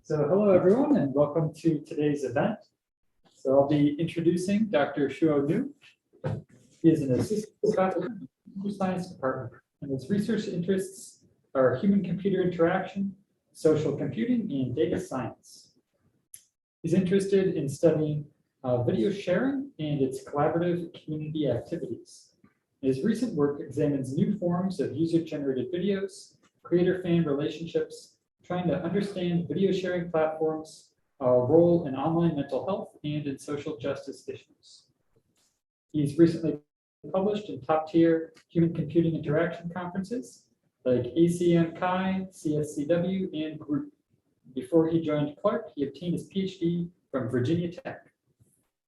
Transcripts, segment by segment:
So hello everyone and welcome to today's event. So I'll be introducing Dr. Shuo Niu. He is an assistant professor in the Computer Science Department, and his research interests are human-computer interaction, social computing, and data science. He's interested in studying video sharing and its collaborative community activities. His recent work examines new forms of user-generated videos, creator-fan relationships, trying to understand video sharing platforms, role in online mental health, and in social justice issues. He's recently published in top-tier human computing interaction conferences like ACM Chi, CSCW, and Group. Before he joined Clark, he obtained his PhD from Virginia Tech.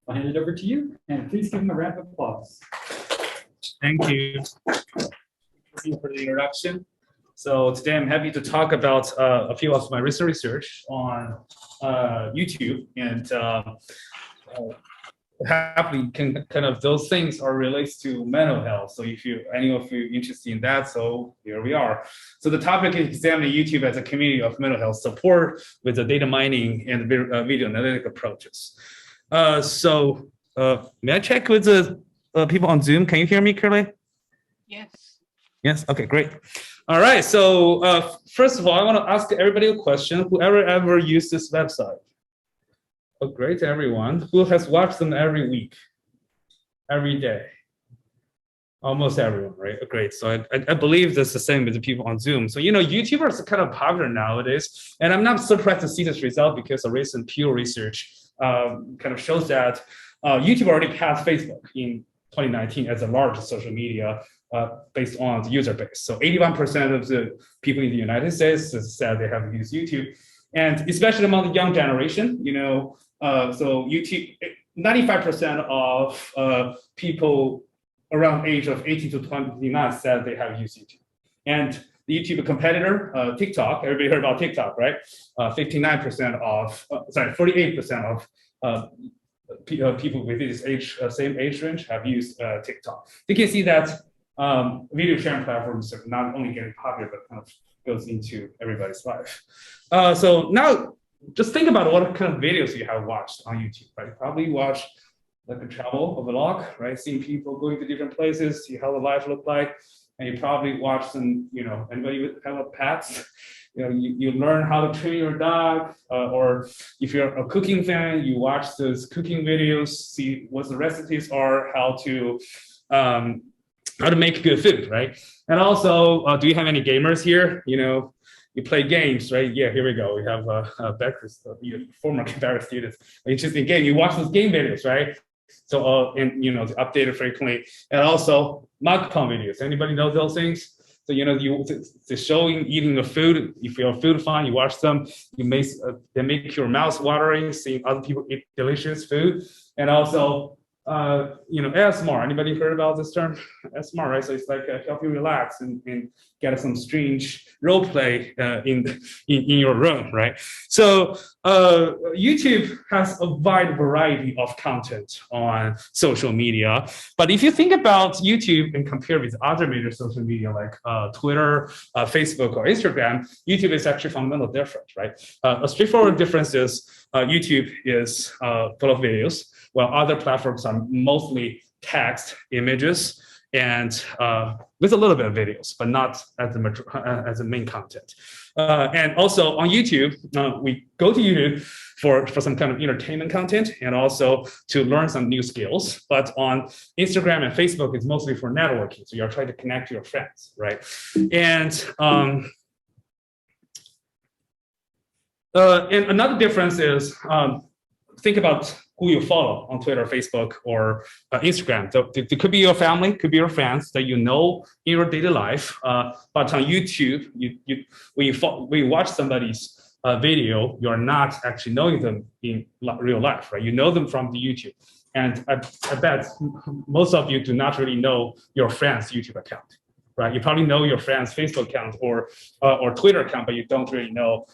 I'll hand it over to you, and please give him a round of applause. Thank you for the introduction. So today I'm happy to talk about a few of my recent research on YouTube, and happily kind of those things are related to mental health. So if any of you interested in that, so here we are. So the topic is examining YouTube as a community of mental health support with the data mining and video analytic approaches. May I check with the people on Zoom? Can you hear me clearly? Yes. Yes. Okay. Great. All right. So first of all, I want to ask everybody a question. Whoever ever used this website? Oh, great, everyone. Who has watched them every week, every day? Almost everyone, right? Great. So I believe that's the same with the people on Zoom. So, YouTubers are kind of popular nowadays. And I'm not surprised to see this result because a recent Pew research kind of shows that YouTube already passed Facebook in 2019 as the largest social media based on the user base. So 81% of the people in the United States said they have used YouTube. And especially among the young generation, so YouTube, 95% of people around age of 18 to 29 said they have used YouTube. And the YouTube competitor, TikTok, everybody heard about TikTok, right? 48% of people within this same age range have used TikTok. You can see that video sharing platforms are not only getting popular, but kind of goes into everybody's life. So now just think about what kind of videos you have watched on YouTube, right? You probably watched like a travel, a vlog, right? Seeing people going to different places, see how the life look like. And you probably watch some, anybody with have a pets, you learn how to train your dog, or if you're a cooking fan, you watch those cooking videos, see what the recipes are, how to make good food, right? And also, do you have any gamers here? You play games, right? Yeah, here we go. We have former Becker students. Interesting game. You watch those game videos, right? So, and to update it frequently. And also, mukbang videos. Anybody know those things? So, the showing eating the food. If you're a food fan, you watch them. They make your mouth watering, seeing other people eat delicious food. And also, ASMR. Anybody heard about this term? ASMR, right? So it's like help you relax and get some strange role play in your room, right? So YouTube has a wide variety of content on social media. But if you think about YouTube and compare with other major social media like Twitter, Facebook, or Instagram, YouTube is actually fundamentally different, right? A straightforward difference is YouTube is full of videos, while other platforms are mostly text, images, and with a little bit of videos, but not as the main content. And also on YouTube, we go to YouTube for some kind of entertainment content and also to learn some new skills. But on Instagram and Facebook, it's mostly for networking. So you're trying to connect to your friends, right? And another difference is think about who you follow on Twitter, Facebook, or Instagram. So it could be your family, could be your friends that you know in your daily life. But on YouTube, when you watch somebody's video, you're not actually knowing them in real life, right? You know them from the YouTube. And I bet most of you do not really know your friend's YouTube account, right? You probably know your friend's Facebook account or Twitter account, but you don't really know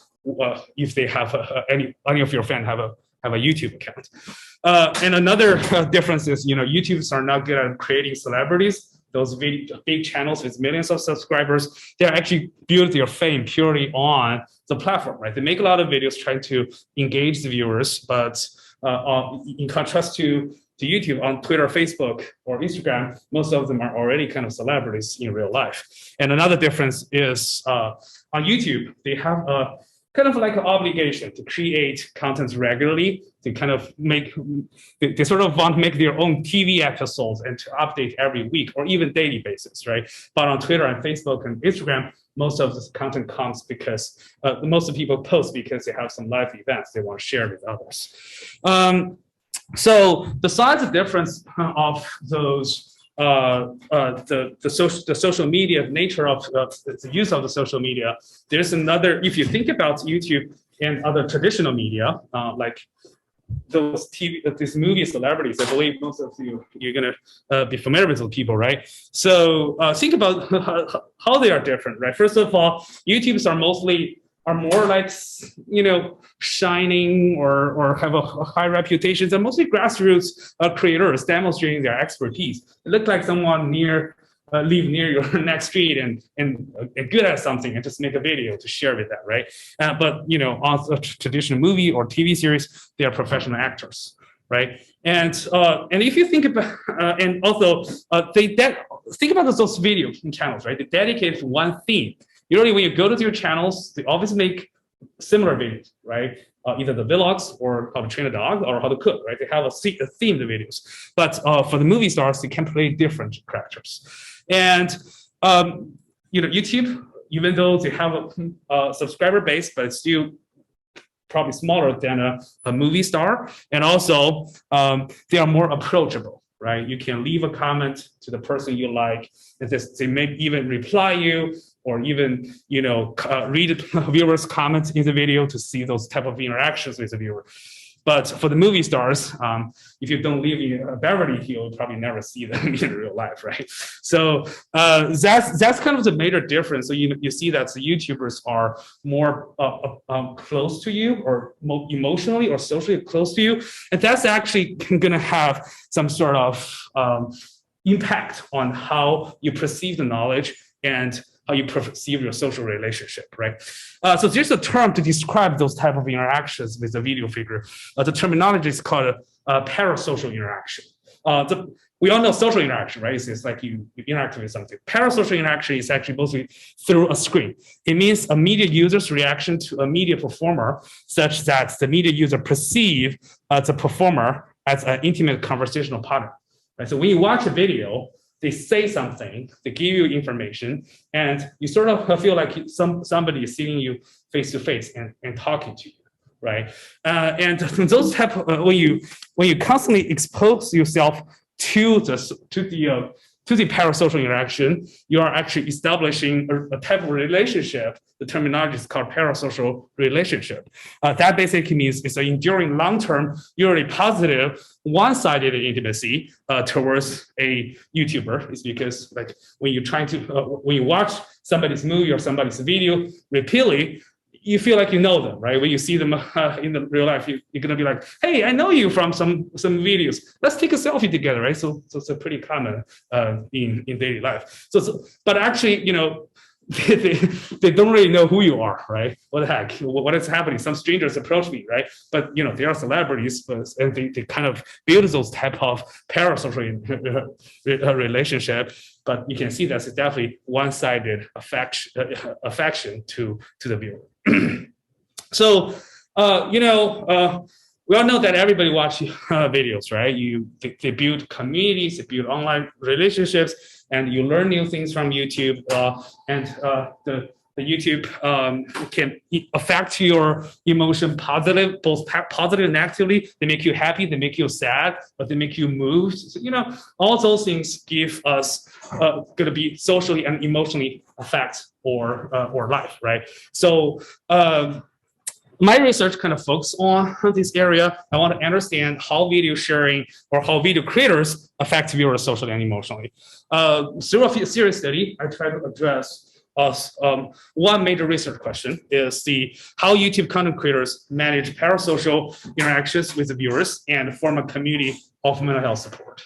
if they have any of your friends have a YouTube account. And another difference is, YouTubers are not good at creating celebrities. Those big channels with millions of subscribers, they're actually built their fame purely on the platform, right? They make a lot of videos trying to engage the viewers, but in contrast to YouTube, on Twitter, Facebook, or Instagram, most of them are already kind of celebrities in real life. And another difference is on YouTube, they have a kind of like an obligation to create content regularly, to kind of make, they sort of want to make their own TV episodes and to update every week or even daily basis, right? But on Twitter and Facebook and Instagram, most of this content comes because most of the people post because they have some live events they want to share with others. So besides the difference of those, the social media nature of the use of the social media, there's another, if you think about YouTube and other traditional media, like those these movie celebrities, I believe most of you're gonna be familiar with those people, right? So think about how they are different, right? First of all, YouTubers are more like, you know, shining or have a high reputation. They're mostly grassroots creators demonstrating their expertise. They look like someone live near your next street and good at something and just make a video to share with that, right? But, you know, on a traditional movie or TV series, they are professional actors, right? And if you think about, and also think about those video channels, right? They dedicate to one theme. Usually when you go to your channels, they always make similar videos, right? Either the vlogs or how to train a dog or how to cook, right? They have a themed videos. But for the movie stars, they can play different characters. And you know, YouTube, even though they have a subscriber base, but it's still probably smaller than a movie star. And also, they are more approachable, right? You can leave a comment to the person you like, and they may even reply you, or even, you know, read viewers' comments in the video to see those type of interactions with the viewer. But for the movie stars, if you don't live in Beverly Hills, you'll probably never see them in real life, right? So that's kind of the major difference. So you see that the YouTubers are more close to you, or emotionally or socially close to you, and that's actually going to have some sort of impact on how you perceive the knowledge and how you perceive your social relationship, right? So there's a term to describe those type of interactions with a video figure. The terminology is called parasocial interaction. We all know social interaction, right? It's like you interact with something. Parasocial interaction is actually mostly through a screen. It means a media user's reaction to a media performer such that the media user perceive the performer as an intimate conversational partner. Right? So when you watch a video, they say something, they give you information, and you sort of feel like somebody is seeing you face to face and talking to you, right? And those type of, when you constantly expose yourself to the parasocial interaction, you are actually establishing a type of relationship. The terminology is called parasocial relationship. That basically means it's an enduring, long-term, usually positive, one-sided intimacy towards a YouTuber. It's because, like, when you're trying to, when you watch somebody's movie or somebody's video repeatedly, you feel like you know them, right? When you see them in the real life, you're gonna be like, "Hey, I know you from some videos. Let's take a selfie together," right? So it's a pretty common in daily life. But actually, you know, they don't really know who you are, right? What the heck? What is happening? Some strangers approach me, right? But you know, they are celebrities, and they kind of build those type of parasocial relationship. But you can see that's definitely one-sided affection to the viewer. So, you know, we all know that everybody watches videos, right? They build communities, they build online relationships, and you learn new things from YouTube. And the YouTube can affect your emotion both positive and negatively. They make you happy, they make you sad, but they make you moved. So, you know, all those things give us going to be socially and emotionally affect or life, right? So my research kind of focuses on this area. I want to understand how video sharing or how video creators affect viewers socially and emotionally. Through a series study, I try to address one major research question is how YouTube content creators manage parasocial interactions with the viewers and form a community of mental health support.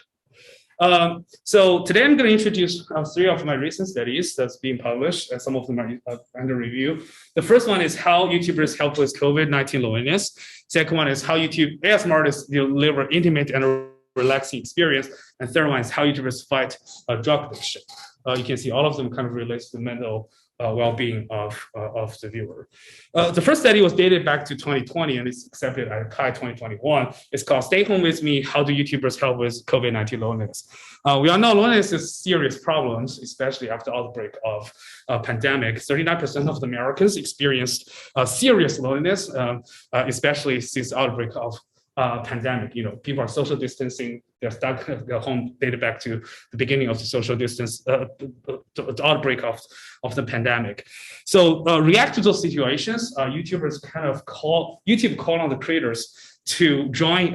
So today I'm going to introduce 3 of my recent studies that's being published, and some of them are under review. The first one is how YouTubers help with COVID-19 loneliness. Second one is how YouTube ASMR artists deliver intimate and relaxing experience. And third one is how YouTubers fight drug addiction. You can see all of them kind of relates to mental well-being of the viewer. The first study was dated back to 2020 and it's accepted at CHI 2021. It's called Stay Home With Me, How Do YouTubers Help With COVID-19 Loneliness? We all know loneliness is a serious problem, especially after the outbreak of pandemic. 39% of the Americans experienced serious loneliness, especially since the outbreak of pandemic. People are social distancing, they're stuck at their home, dated back to the beginning of the social distance, the outbreak of the pandemic. So react to those situations, YouTubers YouTube call on the creators to join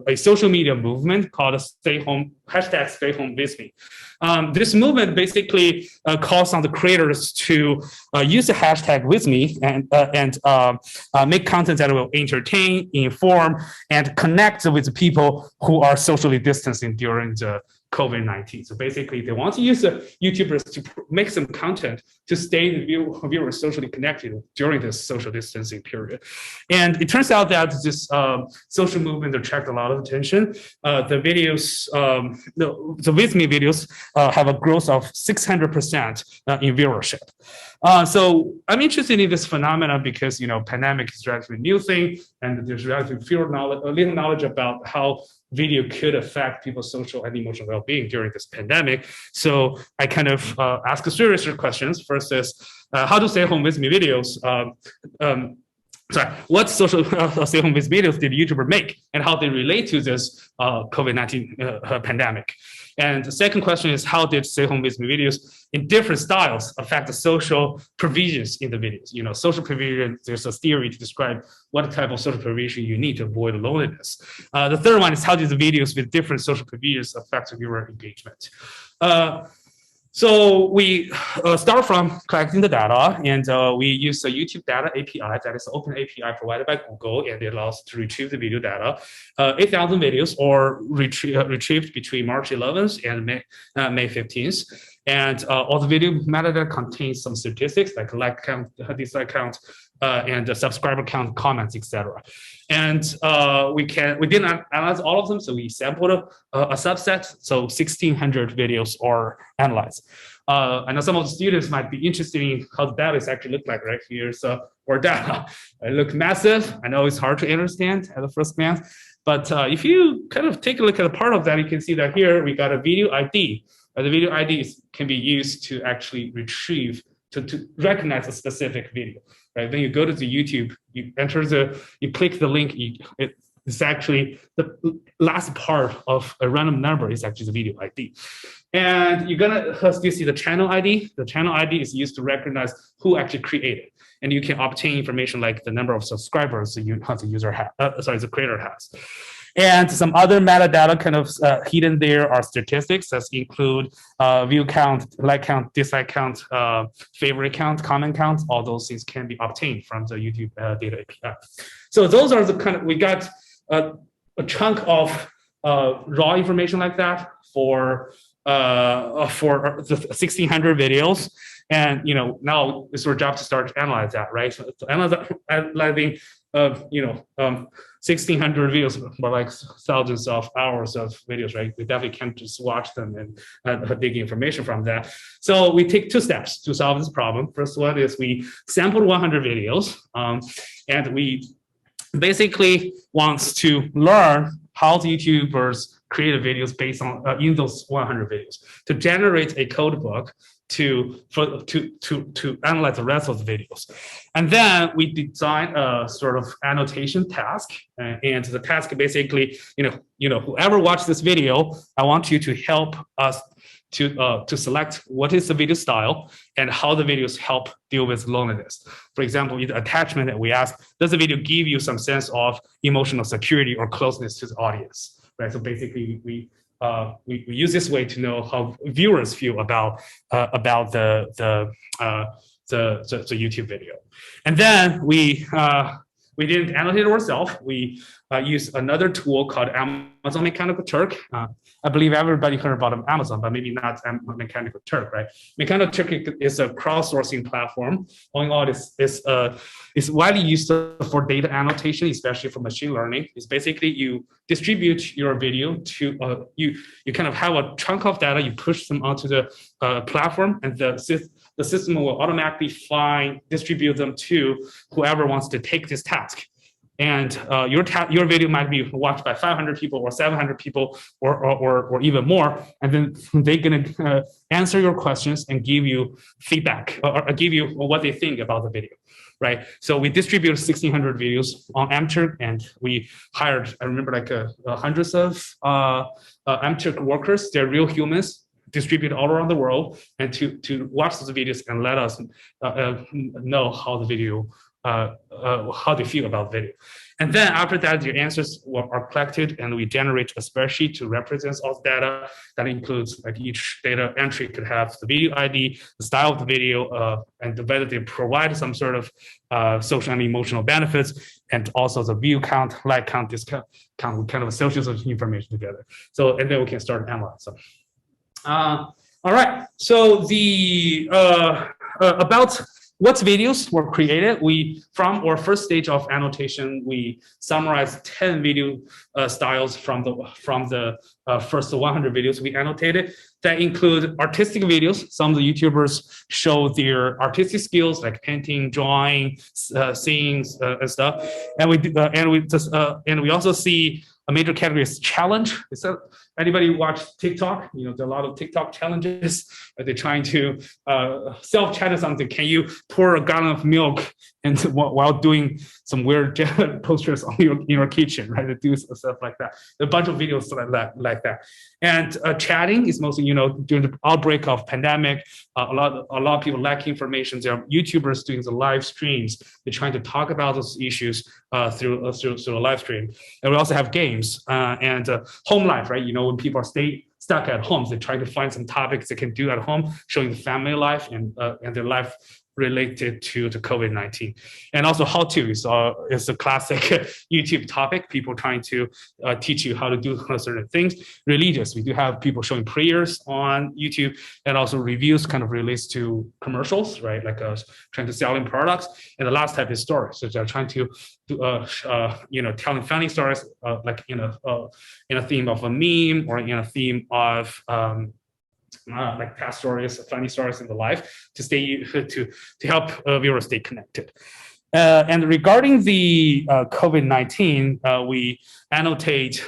a social media movement called #Stay Home with me. This movement basically calls on the creators to use the hashtag with me and make content that will entertain, inform, and connect with the people who are socially distancing during the COVID-19. So basically, they want to use the YouTubers to make some content to stay the viewers socially connected during this social distancing period. And it turns out that this social movement attracted a lot of attention. The videos, the With Me videos have a growth of 600% in viewership. So I'm interested in this phenomenon because, pandemic is a relatively new thing, and there's relatively little knowledge about how video could affect people's social and emotional well-being during this pandemic. So I kind of ask a series of questions. First is, how do Stay Home With Me videos, what social Stay Home With videos did YouTuber make and how they relate to this COVID-19 pandemic? And the second question is, how did Stay Home With Me videos in different styles affect the social provisions in the videos? Social provision, there's a theory to describe what type of social provision you need to avoid loneliness. The third one is, how did the videos with different social provisions affect viewer engagement? So we start from collecting the data, and we use a YouTube data API that is an open API provided by Google, and it allows to retrieve the video data. 8,000 videos are retrieved between March 11th and May 15th. And all the video metadata contains some statistics like count, dislike count, and the subscriber count, comments, etc. And we didn't analyze all of them, so we sampled a subset. So 1,600 videos are analyzed. I know some of the students might be interested in how the data actually look like. Right here's our data. It looks massive. I know it's hard to understand at the first glance, but if you kind of take a look at a part of that, you can see that here we got a video ID. The video IDs can be used to actually retrieve, to recognize a specific video, right? When you go to the YouTube, you click the link, it's actually the last part of a random number is actually the video ID. And you're gonna still see the channel ID. The channel ID is used to recognize who actually created. And you can obtain information like the number of subscribers the creator has. And some other metadata kind of hidden there are statistics that include view count, like count, dislike count, favorite count, comment count. All those things can be obtained from the YouTube data API. So those are the kind of, we got a chunk of raw information like that for the 1,600 videos. And now it's our job to start to analyze that, right? So analyzing 1,600 videos, but like thousands of hours of videos, right? We definitely can't just watch them and dig information from that. So we take 2 steps to solve this problem. First one is we sampled 100 videos, and we basically want to learn how the YouTubers create videos based on in those 100 videos to generate a code book to analyze the rest of the videos. And then we design a sort of annotation task. And the task basically, whoever watched this video, I want you to help us to select what is the video style and how the videos help deal with loneliness. For example, in the attachment that we ask, does the video give you some sense of emotional security or closeness to the audience? Right. So basically, we use this way to know how viewers feel about the YouTube video, and then we we didn't annotate it ourselves. We use another tool called Amazon Mechanical Turk. I believe everybody heard about Amazon, but maybe not Mechanical Turk, right? Mechanical Turk is a crowdsourcing platform. All in all, it's widely used for data annotation, especially for machine learning. It's basically you distribute your video to you kind of have a chunk of data, you push them onto the platform, and the system will automatically distribute them to whoever wants to take this task. And your video might be watched by 500 people or 700 people or even more, and then they're gonna answer your questions and give you feedback or give you what they think about the video, right? So we distributed 1,600 videos on MTurk, and we hired, I remember, like hundreds of MTurk workers. They're real humans, distributed all around the world, and to watch those videos and let us know how the video. How they feel about video. And then after that, your answers are collected, and we generate a spreadsheet to represent all the data. That includes, like, each data entry could have the video ID, the style of the video, and whether they provide some sort of social and emotional benefits, and also the view count, like count, discount count. We kind of associate those information together. So, and then we can start analyzing. All right. So the about what videos were created, from our first stage of annotation, we summarized 10 video styles from the first 100 videos we annotated. That include artistic videos. Some of the YouTubers show their artistic skills, like painting, drawing, singing, and stuff. And we also see a major category is challenge. Anybody watch TikTok? You know, there are a lot of TikTok challenges. They're trying to self-challenge something. Can you pour a gallon of milk and while doing some weird posters in your kitchen, right? To do stuff like that. A bunch of videos like that. And chatting is mostly, you know, during the outbreak of pandemic, a lot of people lack information. There are YouTubers doing the live streams. They're trying to talk about those issues through a live stream. And we also have games and home life, right? You know, when people are stuck at home, they try to find some topics they can do at home, showing the family life and their life related to the COVID-19. And also how-to is a classic YouTube topic, people trying to teach you how to do certain things. Religious, we do have people showing prayers on YouTube, and also reviews kind of relates to commercials, right? Like trying to sell in products. And the last type is stories. So they're trying to telling funny stories, like in a theme of a meme or in a theme of like past stories, funny stories in the life to help viewers stay connected. And regarding the COVID-19, we annotate.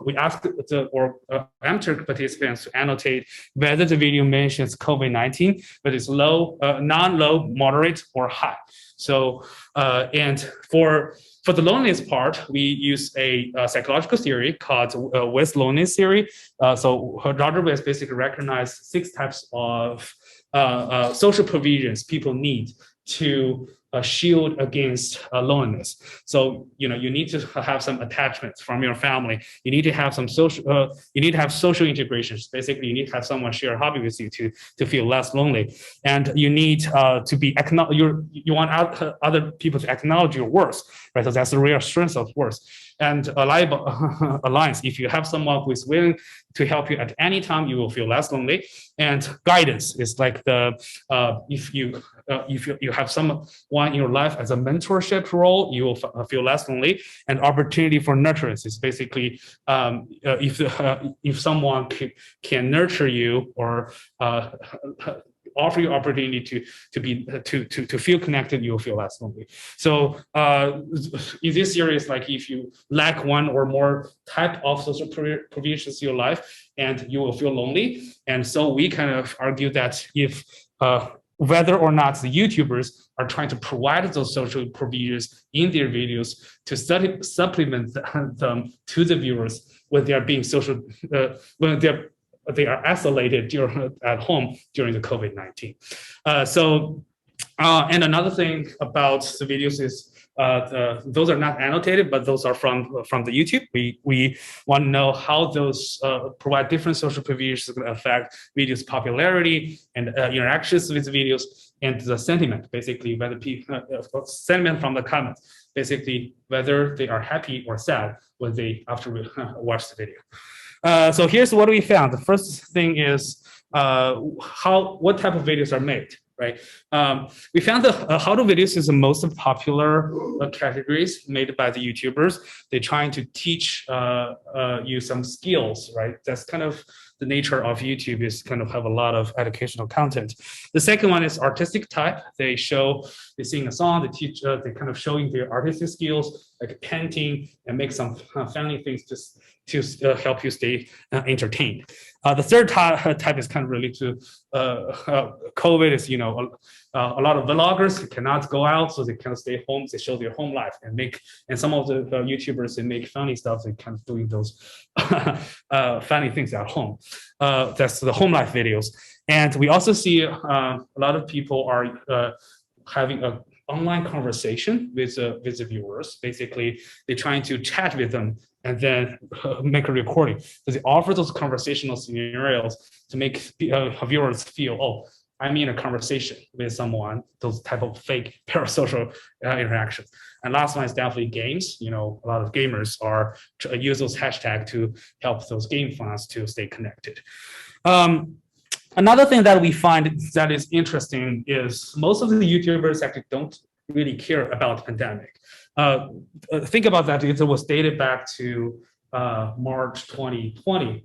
We asked MTurk participants to annotate whether the video mentions COVID-19, but it's low, non-low, moderate, or high. So, and for the loneliness part, we use a psychological theory called West loneliness theory. So Dr. West basically recognized 6 types of social provisions people need to shield against loneliness. So, you know, you need to have some attachments from your family. You need to have some social. You need to have social integrations. Basically, you need to have someone share a hobby with you to feel less lonely. And you need to be you want other people to acknowledge your worth, right? So that's the real strength of worth. And alliance, if you have someone who is willing to help you at any time, you will feel less lonely. And guidance is like if you have someone in your life as a mentorship role, you will feel less lonely. And opportunity for nurturance is basically if someone can nurture you or offer you opportunity to feel connected, you will feel less lonely. So in this series, like if you lack one or more type of social provisions in your life, and you will feel lonely. And so we kind of argue that if whether or not the YouTubers are trying to provide those social provisions in their videos to supplement them to the viewers when they are being when they are isolated at home during the COVID-19. And another thing about the videos is those are not annotated, but those are from the YouTube. We want to know how those provide different social provisions that affect videos' popularity and interactions with videos, and the sentiment, basically whether people sentiment from the comments, basically whether they are happy or sad when they after watch the video. So here's what we found. The first thing is what type of videos are made, right? We found that how to videos is the most popular categories made by the YouTubers. They're trying to teach you some skills, right? That's kind of the nature of YouTube, is kind of have a lot of educational content. The second one is artistic type. They sing a song, they teach, they kind of showing their artistic skills, like painting, and make some funny things to help you stay entertained. The third type is kind of related to COVID. Is a lot of vloggers cannot go out, so they kind of stay home. They show their home life and some of the YouTubers, they make funny stuff. They kind of doing those funny things at home. That's the home life videos. And we also see a lot of people are having a online conversation with the viewers. Basically, they're trying to chat with them and then make a recording. So they offer those conversational scenarios to make viewers feel, oh, I'm in a conversation with someone, those type of fake parasocial interactions. And last one is definitely games. A lot of gamers use those hashtags to help those game fans to stay connected. Another thing that we find that is interesting is most of the YouTubers actually don't really care about the pandemic. Think about that. It was dated back to March 2020,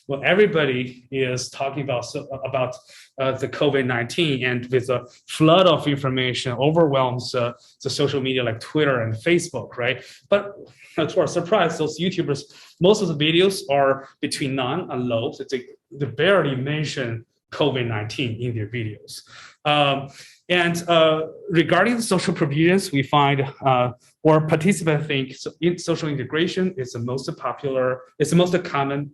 when everybody is talking about the COVID-19, and with a flood of information overwhelms the social media like Twitter and Facebook, right? But to our surprise, those YouTubers, most of the videos are between none and low. So they barely mention COVID-19 in their videos. And regarding the social provisions, we find, or participants think, social integration is the most popular, it's the most common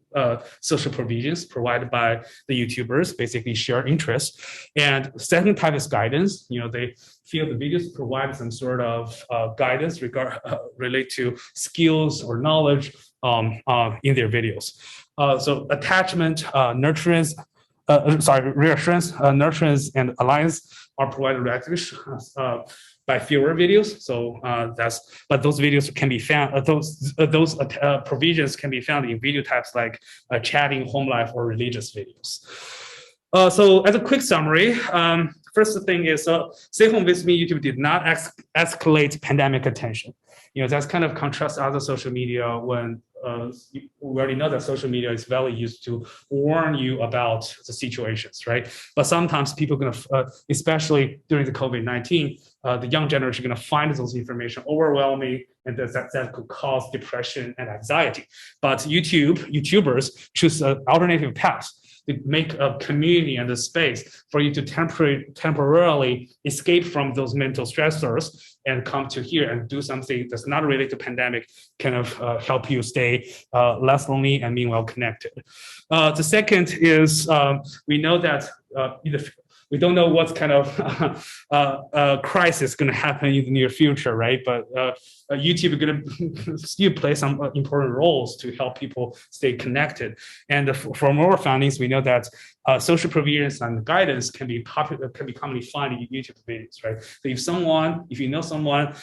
social provisions provided by the YouTubers, basically shared interests. And second type is guidance. They feel the videos provide some sort of guidance relate to skills or knowledge in their videos. So attachment, nurturance, reassurance, nurturance, and alliance are provided directly by fewer videos. So but those videos can be found. Those provisions can be found in video types like chatting, home life, or religious videos. So as a quick summary, first thing is Stay Home With Me YouTube did not escalate pandemic attention. That's kind of contrast other social media when we already know that social media is very used to warn you about the situations, right? But sometimes people are gonna, especially during the COVID-19, the young generation are gonna find those information overwhelming, and that could cause depression and anxiety. But YouTubers choose an alternative path. They make a community and a space for you to temporarily escape from those mental stressors and come to here and do something that's not related to pandemic, kind of help you stay less lonely and meanwhile connected. The second is we know that we don't know what kind of crisis going to happen in the near future, right? But YouTube is going to still play some important roles to help people stay connected. And from our findings, we know that social provisions and guidance can be commonly found in YouTube videos, right? So if you know someone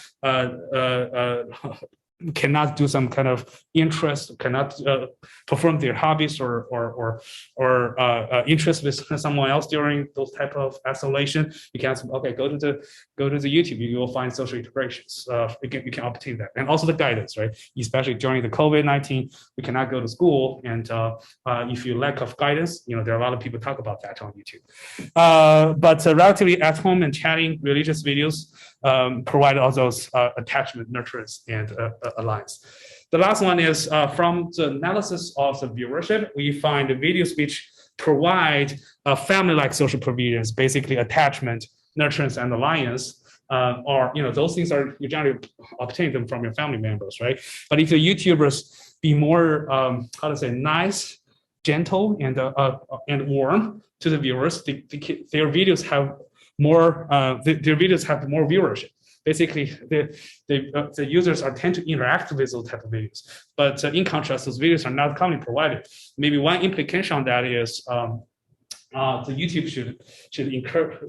cannot do some kind of interest, cannot perform their hobbies or interest with someone else during those type of isolation, you can ask them, okay, go to the YouTube, you will find social integrations. You can obtain that, and also the guidance, right? Especially during the COVID-19, we cannot go to school, and if you lack of guidance, there are a lot of people talk about that on YouTube. But relatively at home and chatting religious videos provide all those attachment, nurturance, and alliance. The last one is from the analysis of the viewership, we find the videos which provide family-like social provisions, basically attachment, nurturance, and alliance, or those things are you generally obtain them from your family members, right? But if the YouTubers be more nice, gentle, and warm to the viewers, their videos have more viewership. basically the users tend to interact with those type of videos. But in contrast, those videos are not commonly provided. Maybe one implication on that is the YouTube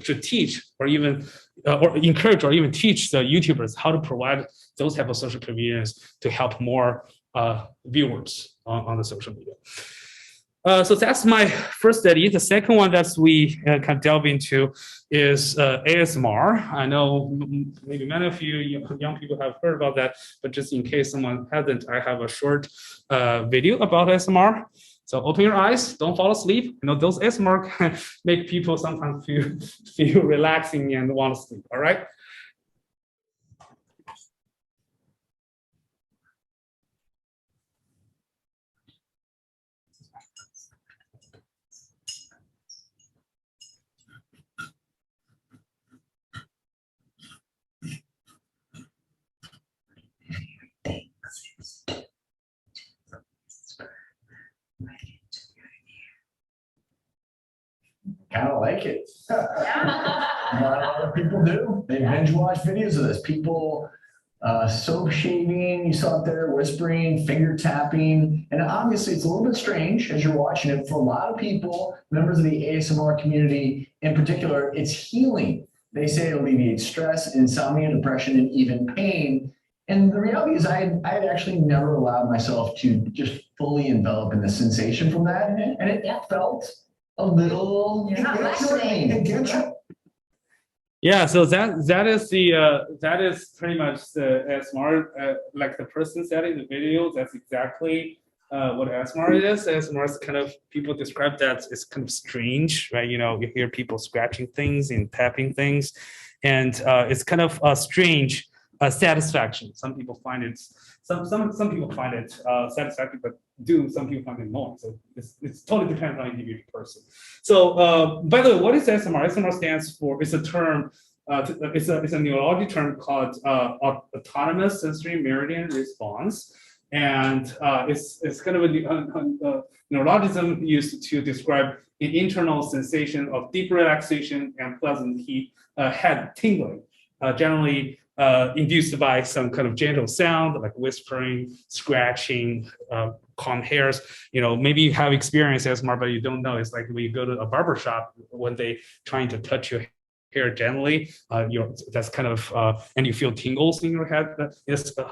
should teach or even or encourage or even teach the YouTubers how to provide those type of social convenience to help more viewers on the social media. So that's my first study. The second one that we can delve into is ASMR. I know maybe many of you young people have heard about that, but just in case someone hasn't, I have a short video about ASMR. So open your eyes, don't fall asleep. You know, those ASMR can make people sometimes feel relaxing and want to sleep, all right? Kind of like it. A lot of people do. They binge watch videos of this. People soap shaving, you saw it there, whispering, finger tapping. And obviously it's a little bit strange as you're watching it. For a lot of people, members of the ASMR community in particular, it's healing. They say it alleviates stress, insomnia, depression, and even pain. And the reality is I had actually never allowed myself to just fully envelop in the sensation from that. And it felt a little. Yeah, so that is pretty much the ASMR, like the person said in the video. That's exactly what ASMR is. ASMR is kind of, people describe that it's kind of strange, right? You know, you hear people scratching things and tapping things, and it's kind of a strange satisfaction. Some people find it. Some people find it satisfactory, but some people find it annoying. So it's totally depends on individual person. So by the way, what is ASMR? ASMR stands for, it's a term, it's a neurology term called autonomous sensory meridian response, and it's kind of a neurologism used to describe an internal sensation of deep relaxation and pleasant head tingling, generally induced by some kind of gentle sound like whispering, scratching, calm hairs. You know, maybe you have experienced ASMR, but you don't know. It's like when you go to a barber shop when they trying to touch your hair gently, that's kind of, and you feel tingles in your head,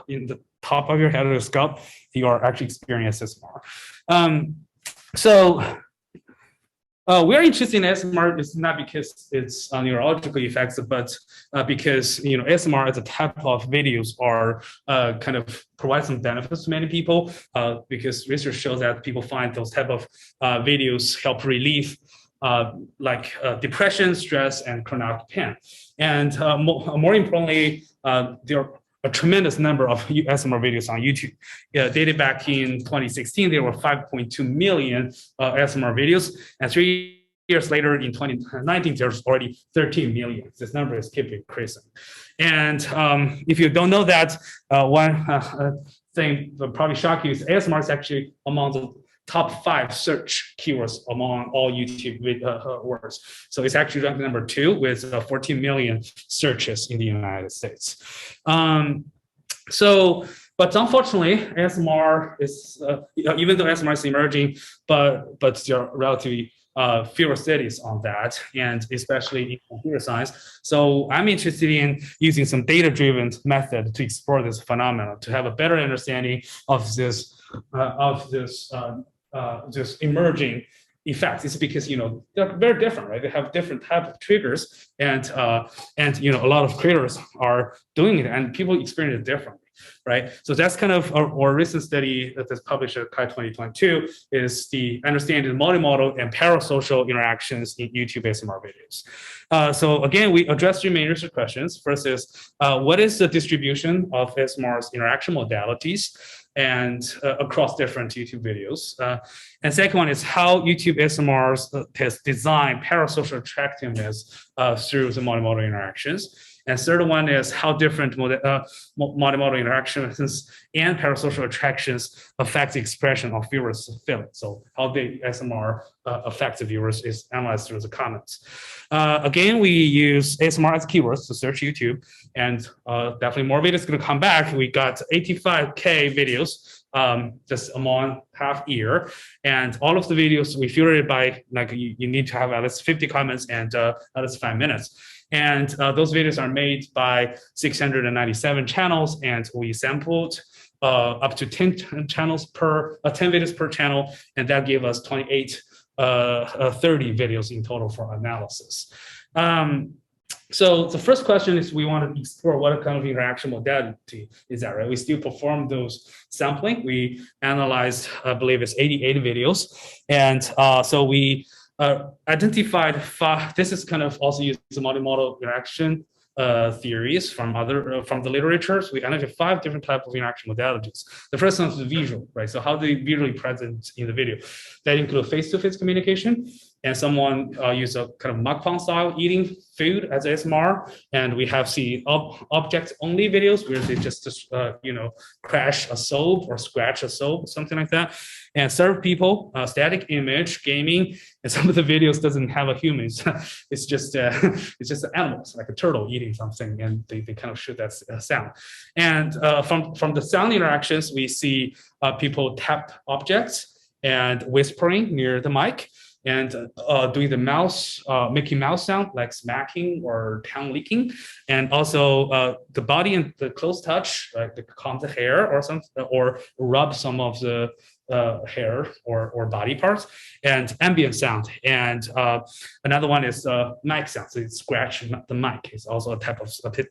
in the top of your head or scalp, you are actually experiencing ASMR. We are interested in ASMR. It's not because it's neurological effects, but because ASMR as a type of videos are kind of provide some benefits to many people. Because research shows that people find those type of videos help relieve like depression, stress, and chronic pain. And more importantly, there are a tremendous number of ASMR videos on YouTube. Dated back in 2016, there were 5.2 million ASMR videos, and 3 years later in 2019, there's already 13 million. This number is keep increasing. And if you don't know that, one thing that probably shock you is ASMR is actually among the top 5 search keywords among all YouTube words. So it's actually ranked number 2 with 14 million searches in the United States. But unfortunately, ASMR is, even though ASMR is emerging, but there are relatively fewer studies on that, and especially in computer science. So I'm interested in using some data-driven method to explore this phenomenon, to have a better understanding of this emerging effects. It's because they're very different, right? They have different type of triggers, and a lot of creators are doing it, and people experience it differently, right? So that's kind of our recent study that is published at CHI 2022 is the understanding multimodal and parasocial interactions in YouTube ASMR videos. So again, we address 3 main research questions. First is, what is the distribution of ASMR's interaction modalities and across different YouTube videos? And second one is how YouTube ASMRs has designed parasocial attractiveness through the multimodal interactions. And third one is how different multimodal interactions and parasocial attractions affect the expression of viewers' feelings. So how the ASMR affects the viewers is analyzed through the comments. Again, we use ASMR as keywords to search YouTube, and definitely more videos going to come back. We got 85K videos just among half year, and all of the videos we filtered by like you need to have at least 50 comments and at least 5 minutes. And those videos are made by 697 channels, and we sampled up to 10 channels per 10 videos per channel, and that gave us 30 videos in total for analysis. So the first question is we want to explore what kind of interaction modality is that, right? We still perform those sampling. We analyzed, I believe it's 88 videos. And so we identified this is kind of also used the multimodal interaction theories from the literatures. We identified 5 different types of interaction modalities. The first one is the visual, right? So how they visually present in the video. That include face-to-face communication, and someone use a kind of mukbang style eating food as ASMR, and we have seen object-only videos where they just crash a soap or scratch a soap, something like that, and serve people static image gaming, and some of the videos doesn't have a human. It's just animals like a turtle eating something, and they kind of shoot that sound. And from the sound interactions, we see people tap objects and whispering near the mic, and doing the making mouse sound like smacking or tongue licking, and also the body and the close touch, like the comb the hair or something, or rub some of the hair or body parts, and ambient sound. And another one is mic sound. So it's scratch the mic. It's also a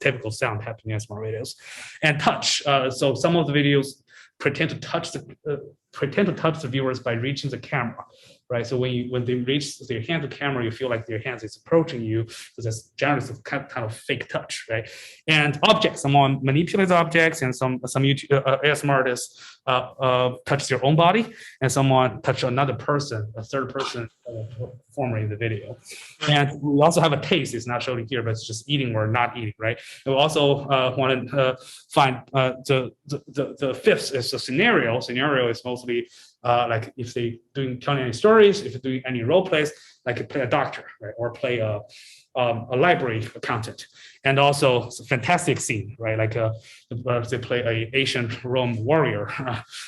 typical sound happening in ASMR videos. And touch. So some of the videos pretend to touch the viewers by reaching the camera, right? So when they reach their hand to camera, you feel like their hands is approaching you. So that's generally kind of fake touch, right? And objects, someone manipulates objects, and some YouTube ASMR artists touch their own body, and someone touch another person, a third person forming the video. And we also have a taste. It's not shown here, but it's just eating or not eating, right? And we also want to find the fifth is a scenario. Scenario is mostly like if they telling any stories, if they're doing any role plays, like play a doctor, right, or play a library accountant. And also it's a fantastic scene, right, like they play a ancient Rome warrior,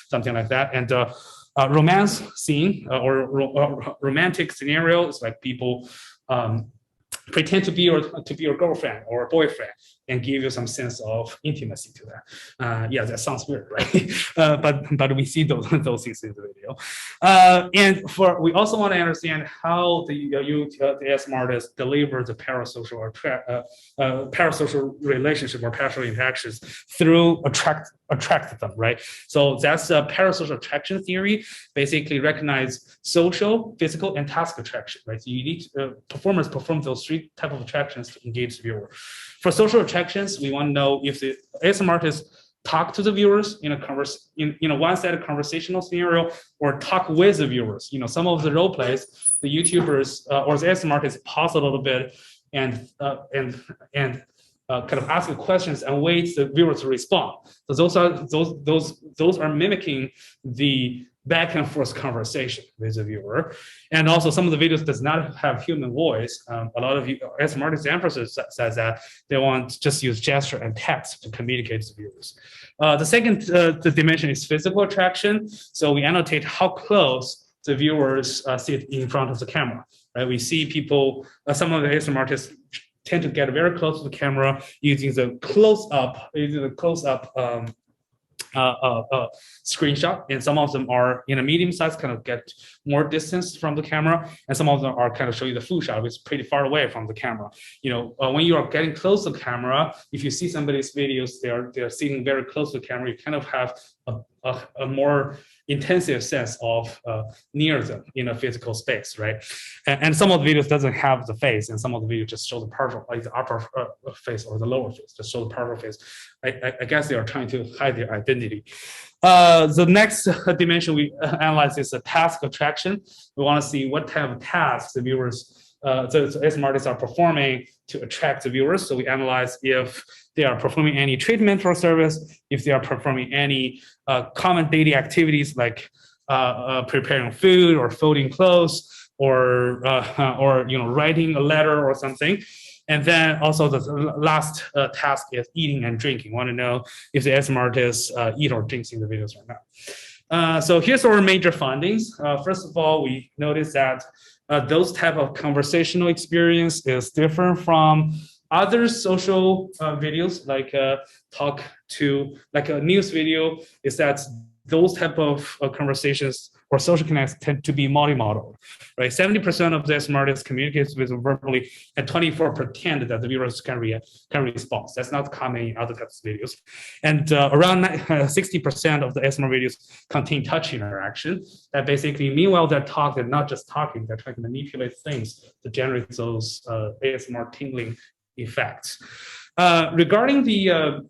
something like that. And romance scene or romantic scenario is like people pretend to be your girlfriend or boyfriend and give you some sense of intimacy to that. Yeah, that sounds weird, right? But we see those things in the video. And we also want to understand how the ASMR artists deliver the parasocial relationship or parasocial interactions through attract them, right? So that's a parasocial attraction theory. Basically, recognize social, physical, and task attraction, right? So you need performers perform those 3 types of attractions to engage the viewer. For social attractions, we want to know if the ASMR artists talk to the viewers in a one-sided conversational scenario, or talk with the viewers. Some of the role plays, the YouTubers or the ASMR artists pause a little bit and kind of ask the questions and wait the viewer to respond. So those are mimicking the back and forth conversation with the viewer. And also some of the videos does not have human voice. A lot of ASMR artists emphasis says that they want just use gesture and text to communicate to the viewers. The second dimension is physical attraction. So we annotate how close the viewers sit in front of the camera, right? We see people, some of the ASMR artists tend to get very close to the camera using the close-up screenshot, and some of them are in a medium size, kind of get more distance from the camera, and some of them are kind of show you the full shot, which is pretty far away from the camera. When you are getting close to the camera, if you see somebody's videos, they're sitting very close to the camera, you kind of have a more intensive sense of near them in a physical space, right? And some of the videos doesn't have the face, and some of the videos just show the partial, like the upper face or the lower face, just show the partial face. I guess they are trying to hide their identity. The next dimension we analyze is a task attraction. We want to see what type of tasks the viewers the ASMR artists are performing to attract the viewers. So we analyze if they are performing any treatment or service, if they are performing any common daily activities like preparing food or folding clothes or writing a letter or something. And then also the last task is eating and drinking. We want to know if the ASMR artists eat or drink in the videos or not. So here's our major findings. First of all, we noticed that those type of conversational experience is different from other social videos, like like a news video, is that those type of conversations or social connects tend to be multimodal, right? 70% of the ASMR artists communicates with verbally, and 24% pretend that the viewers can respond. That's not common in other types of videos. And around 60% of the ASMR videos contain touch interaction. That basically, meanwhile, they're not just talking, they're trying to manipulate things to generate those ASMR tingling effects. Regarding the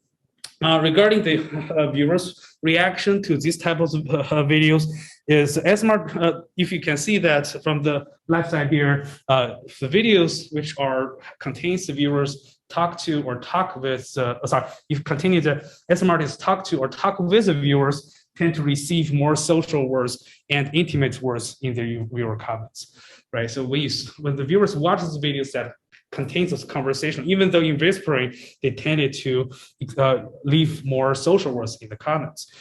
viewers' reaction to these types of videos is ASMR, if you can see that from the left side here, the videos which contains the viewers talk to or talk with, if continue the ASMR artists talk to or talk with the viewers tend to receive more social words and intimate words in their viewer comments, right? So when the viewers watch the videos that contains this conversation, even though in whispering, they tended to leave more social words in the comments.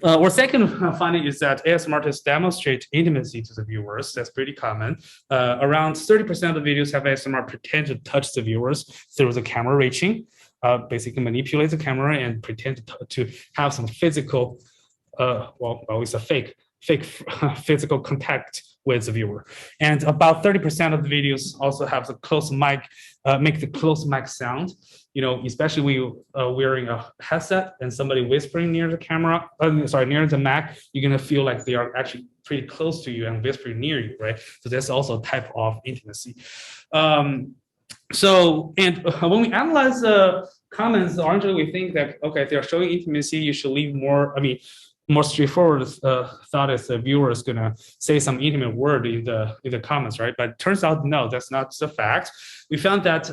Our second finding is that ASMR artists demonstrate intimacy to the viewers. That's pretty common. Around 30% of the videos have ASMR pretend to touch the viewers through the camera reaching, basically manipulate the camera and pretend to have some physical, it's a fake physical contact with the viewer. And about 30% of the videos also have the close mic, make the close mic sound. Especially when you're wearing a headset and somebody whispering near the camera, near the mic, you're gonna feel like they are actually pretty close to you and whispering near you, right? So that's also a type of intimacy. When we analyze the comments, originally we think that, okay, if they're showing intimacy, you should leave more straightforward thought is the viewer is gonna say some intimate word in the comments, right? But it turns out, no, that's not the fact. We found that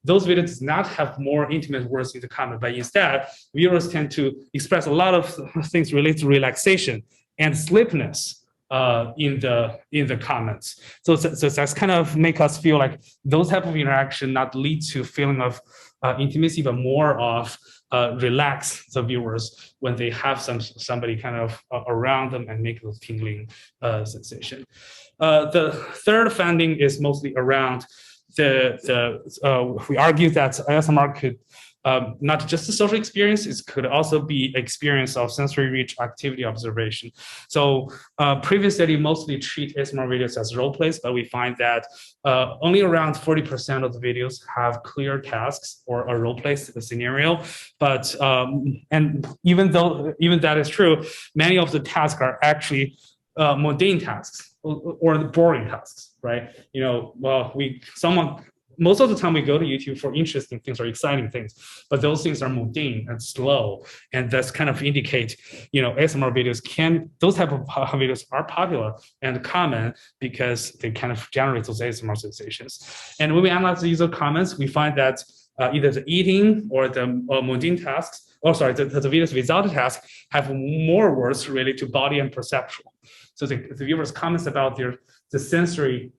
those videos do not have more intimate words in the comment, but instead, viewers tend to express a lot of things related to relaxation and sleepiness in the comments. So that's kind of make us feel like those type of interaction not lead to feeling of intimacy, but more of relax the viewers when they have somebody kind of around them and make those tingling sensation. The third finding is mostly around we argue that ASMR could not just a social experience, it could also be experience of sensory rich activity observation. So previous study mostly treat ASMR videos as role plays, but we find that only around 40% of the videos have clear tasks or a role play scenario. But and even that is true, many of the tasks are actually mundane tasks or the boring tasks, right? Most of the time we go to YouTube for interesting things or exciting things, but those things are mundane and slow. And that's kind of indicate, ASMR videos those type of videos are popular and common because they kind of generate those ASMR sensations. And when we analyze the user comments, we find that either the eating or the mundane tasks, the videos without a task have more words related to body and perceptual. So the viewers' comments about the sensory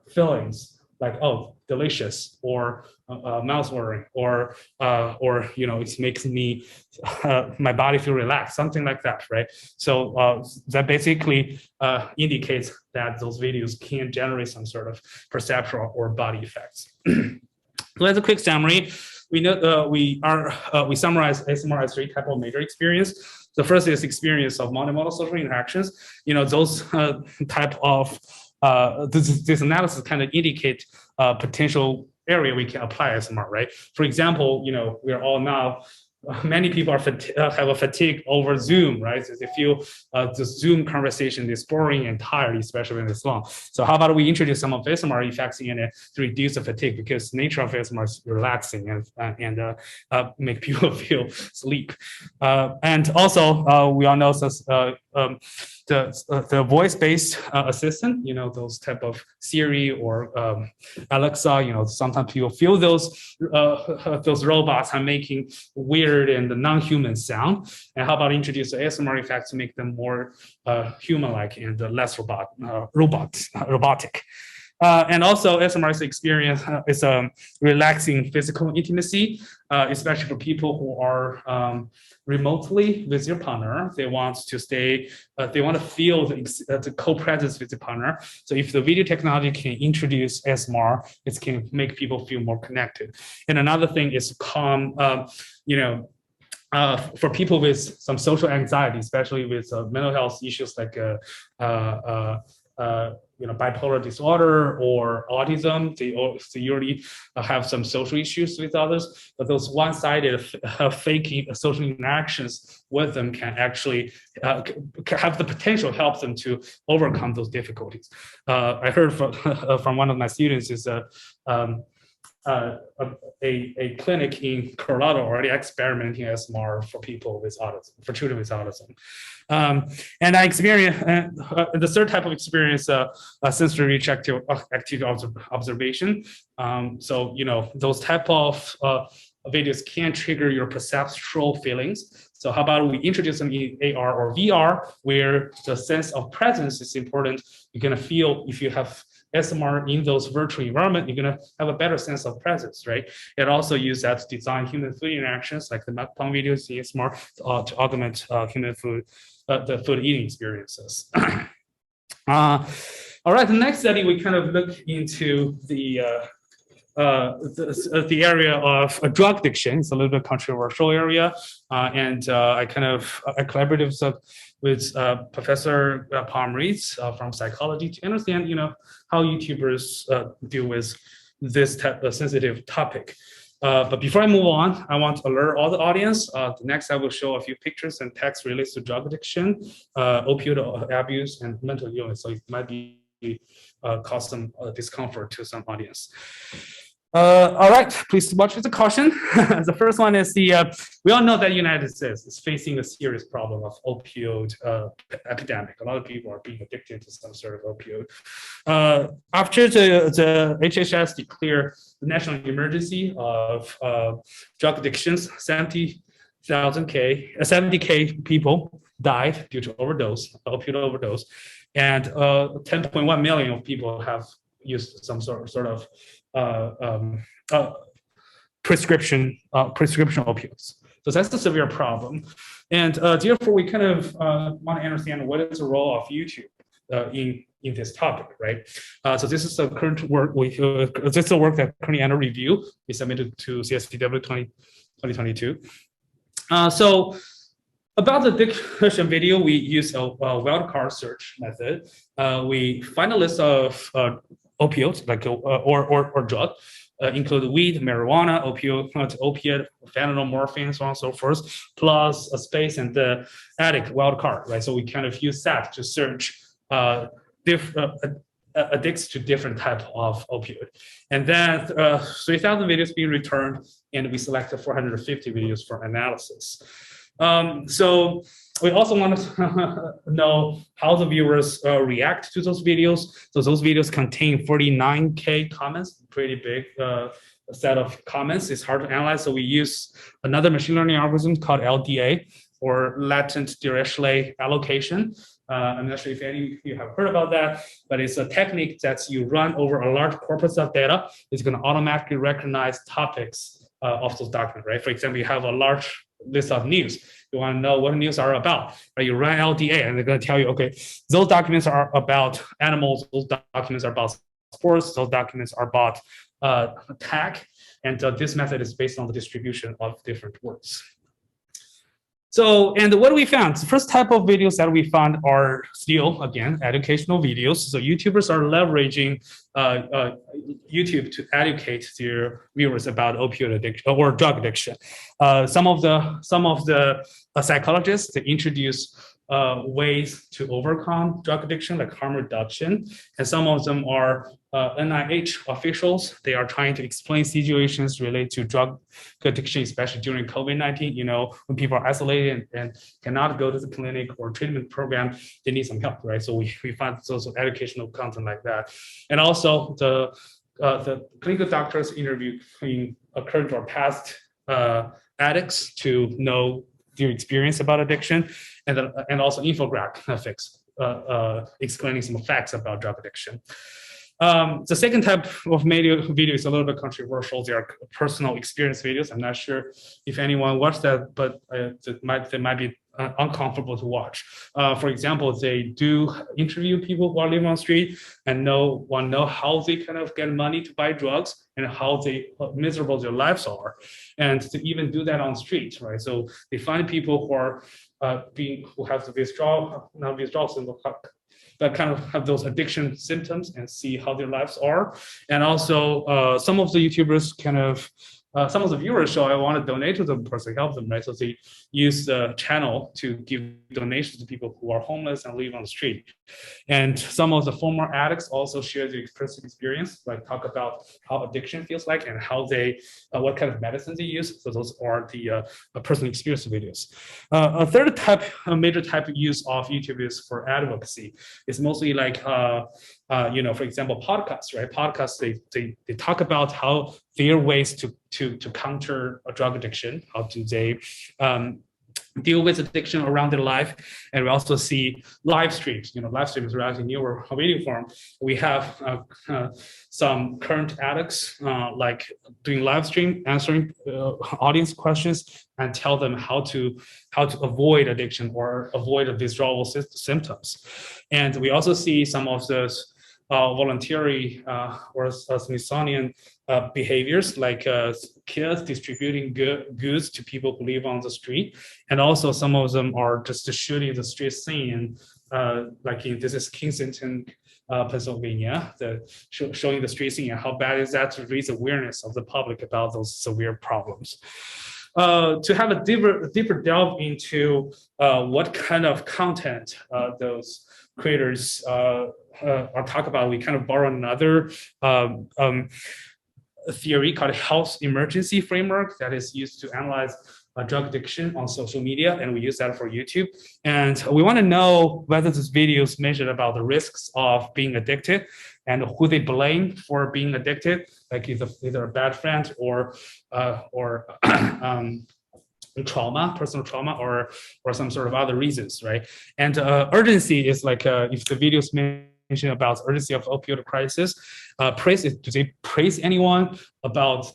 feelings, like, oh, delicious, or mouth-watering, or it makes me my body feel relaxed, something like that, right? So that basically indicates that those videos can generate some sort of perceptual or body effects. So as a quick summary, we know we summarize ASMR as 3 types of major experience. The first is experience of multimodal social interactions. Those type of this analysis kind of indicate potential area we can apply ASMR, right? For example, we are all now many people have a fatigue over Zoom, right? So they feel the Zoom conversation is boring and tired, especially when it's long. So how about we introduce some of ASMR effects in it to reduce the fatigue, because nature of ASMR is relaxing and make people feel sleep. And also, we all know the voice-based assistant, those type of Siri or Alexa, sometimes people feel those robots are making weird and non-human sound. And how about introduce the ASMR effects to make them more human-like and less robotic. And also ASMR's experience is a relaxing physical intimacy, especially for people who are remotely with your partner. They want to stay, they want to feel the co-presence with the partner. So if the video technology can introduce ASMR, it can make people feel more connected. And another thing is calm, for people with some social anxiety, especially with mental health issues like bipolar disorder or autism, they usually have some social issues with others, but those one-sided faking social interactions with them can actually have the potential to help them to overcome those difficulties. I heard from one of my students is a clinic in Colorado already experimenting ASMR for people with autism, for children with autism. And I experienced the third type of experience, sensory reactive activity observation. So, those type of videos can trigger your perceptual feelings. So how about we introduce them in AR or VR, where the sense of presence is important. You're gonna feel, if you have ASMR in those virtual environment, you're gonna have a better sense of presence, right? It also uses that to design human food interactions, like the mukbang videos in ASMR, to augment human food, the food eating experiences. All right, the next study we kind of look into the area of drug addiction. It's a little bit controversial area, and I collaborated with Professor Palm Reeds from psychology to understand, how YouTubers deal with this type of sensitive topic. But before I move on, I want to alert all the audience. Next, I will show a few pictures and text related to drug addiction, opioid abuse, and mental illness. So it might be cause some discomfort to some audience. All right, please watch with a caution. The first one is we all know that the United States is facing a serious problem of opioid epidemic. A lot of people are being addicted to some sort of opioid. After the HHS declared the national emergency of drug addictions, 70K people died due to opioid overdose, and 10.1 million of people have used some sort of prescription opioids. So that's the severe problem. And therefore, we kind of want to understand what is the role of YouTube in this topic, right? So this is the current work. This is the work that currently under review. We submitted to CSTW 2022. So about the addiction video, we use a wildcard search method. We find a list of opioids, like or drug, include weed, marijuana, opiate, fentanyl, morphine, so on and so forth, plus a space and the addict wildcard, right? So we kind of use that to search addicts to different type of opioid. And then 3,000 videos being returned, and we selected 450 videos for analysis. So we also want to know how the viewers react to those videos. So those videos contain 49K comments, pretty big set of comments. It's hard to analyze. So we use another machine learning algorithm called LDA, or latent dirichlet allocation. I'm not sure if any of you have heard about that, but it's a technique that you run over a large corpus of data. It's going to automatically recognize topics of those documents, right? For example, you have a large list of news. You want to know what news are about, right? You run LDA and they're going to tell you, okay, those documents are about animals, those documents are about sports, those documents are about tech, and this method is based on the distribution of different words. So, and what we found, the first type of videos that we found are still, again, educational videos. So YouTubers are leveraging YouTube to educate their viewers about opioid addiction or drug addiction. Some of the psychologists, they introduce ways to overcome drug addiction, like harm reduction. And some of them are NIH officials. They are trying to explain situations related to drug addiction, especially during COVID-19. You know, when people are isolated and cannot go to the clinic or treatment program, they need some help, right? So we find those educational content like that. And also the clinical doctors interviewing current or past addicts to know their experience about addiction, and also infographics explaining some facts about drug addiction. The second type of video is a little bit controversial. They are personal experience videos. I'm not sure if anyone watched that, but they might be uncomfortable to watch. For example, they do interview people who are living on the street and want to know how they kind of get money to buy drugs and how miserable their lives are, and to even do that on the street, right? So they find people who are who have the withdrawal syndrome, that kind of have those addiction symptoms, and see how their lives are. And also some of the YouTubers kind of some of the viewers show I want to donate to them personally, help them, right? So they use the channel to give donations to people who are homeless and live on the street. And some of the former addicts also share their personal experience, like talk about how addiction feels like and how what kind of medicines they use. So those are the personal experience videos. A third type, a major type of use of YouTube is for advocacy. It's mostly like, for example, podcasts, right? Podcasts, they talk about how their ways to counter a drug addiction, how do they deal with addiction around their life. And we also see live streams. Live streams is a relatively newer video form. We have some current addicts like doing live stream, answering audience questions, and tell them how to avoid addiction or avoid withdrawal symptoms. And we also see some of those voluntary or Smithsonian behaviors, like kids distributing goods to people who live on the street. And also some of them are just shooting the street scene, like this is Kensington, Pennsylvania, showing the street scene and how bad is that, to raise awareness of the public about those severe problems. To have a deeper delve into what kind of content those creators are talk about, we kind of borrow another theory called health emergency framework that is used to analyze drug addiction on social media, and we use that for YouTube. And we want to know whether this video is measured about the risks of being addicted and who they blame for being addicted, like either a bad friend or trauma, personal trauma, or some sort of other reasons, right? And urgency is like if the video is mentioned about urgency of opioid crisis, do they praise anyone about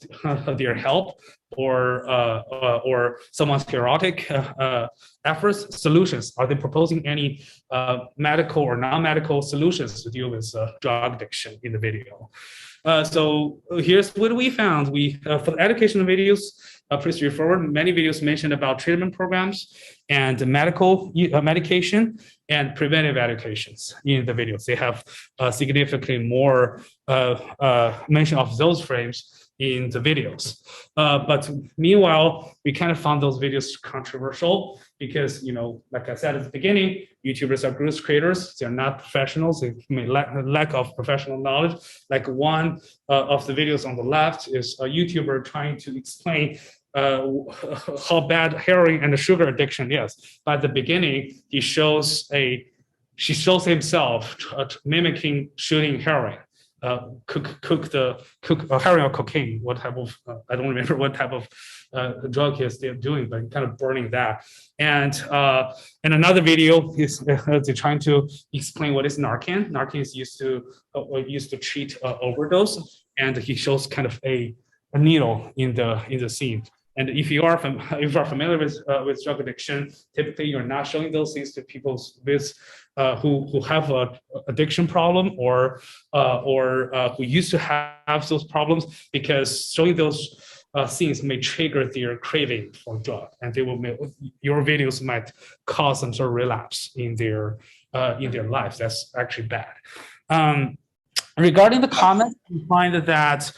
their help or someone's chaotic efforts, solutions? Are they proposing any medical or non-medical solutions to deal with drug addiction in the video? So here's what we found. For the educational videos, pretty straightforward. Many videos mentioned about treatment programs and medical medication and preventive educations in the videos. They have significantly more mention of those frames in the videos. But meanwhile, we kind of found those videos controversial because, like I said at the beginning, YouTubers are growth creators. They're not professionals. They may lack of professional knowledge. Like one of the videos on the left is a YouTuber trying to explain how bad heroin and the sugar addiction is. But at the beginning, she shows himself mimicking shooting heroin. Cook heroin or cocaine. What type of I don't remember what type of drug he's doing, but kind of burning that. And another video is they're trying to explain what is Narcan. Narcan is used to treat overdose, and he shows kind of a needle in the scene. And if you are familiar with drug addiction, typically you're not showing those things to people who have an addiction problem or who used to have those problems, because showing those things may trigger their craving for drug, and your videos might cause some sort of relapse in their lives. That's actually bad. Regarding the comments, we find that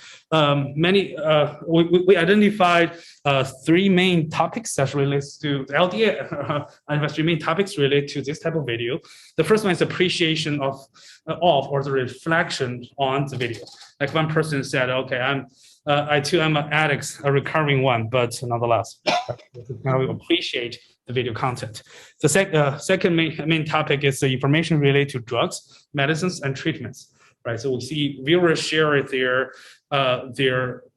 we identified 3 main topics that relates to the LDA. And 3 main topics relate to this type of video. The first one is appreciation of or the reflection on the video. Like one person said, "Okay, I too am an addict, a recovering one, but nonetheless, I appreciate the video content." The second main topic is the information related to drugs, medicines, and treatments. Right, so we see viewers share their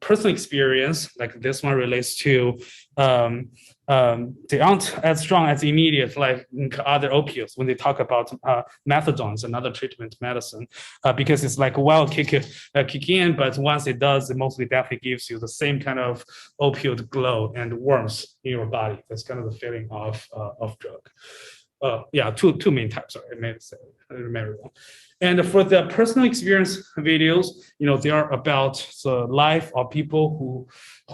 personal experience. Like this one relates to they aren't as strong as immediate like other opioids when they talk about methadones, another treatment medicine, because it's like kick in, but once it does, it mostly definitely gives you the same kind of opioid glow and warmth in your body. That's kind of the feeling of drug. Yeah, two main types. Sorry, I remember one. And for the personal experience videos, they are about the life of people who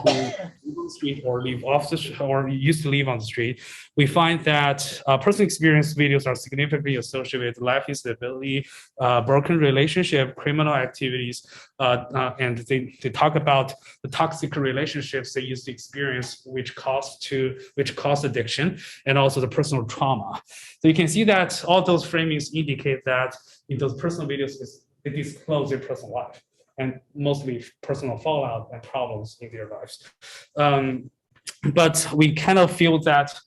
live on the street or live off the or used to live on the street. We find that personal experience videos are significantly associated with life instability, broken relationship, criminal activities, and they talk about the toxic relationships they used to experience, which cause addiction, and also the personal trauma. So you can see that all those framings indicate that in those personal videos, they disclose their personal life and mostly personal fallout and problems in their lives. But we kind of feel that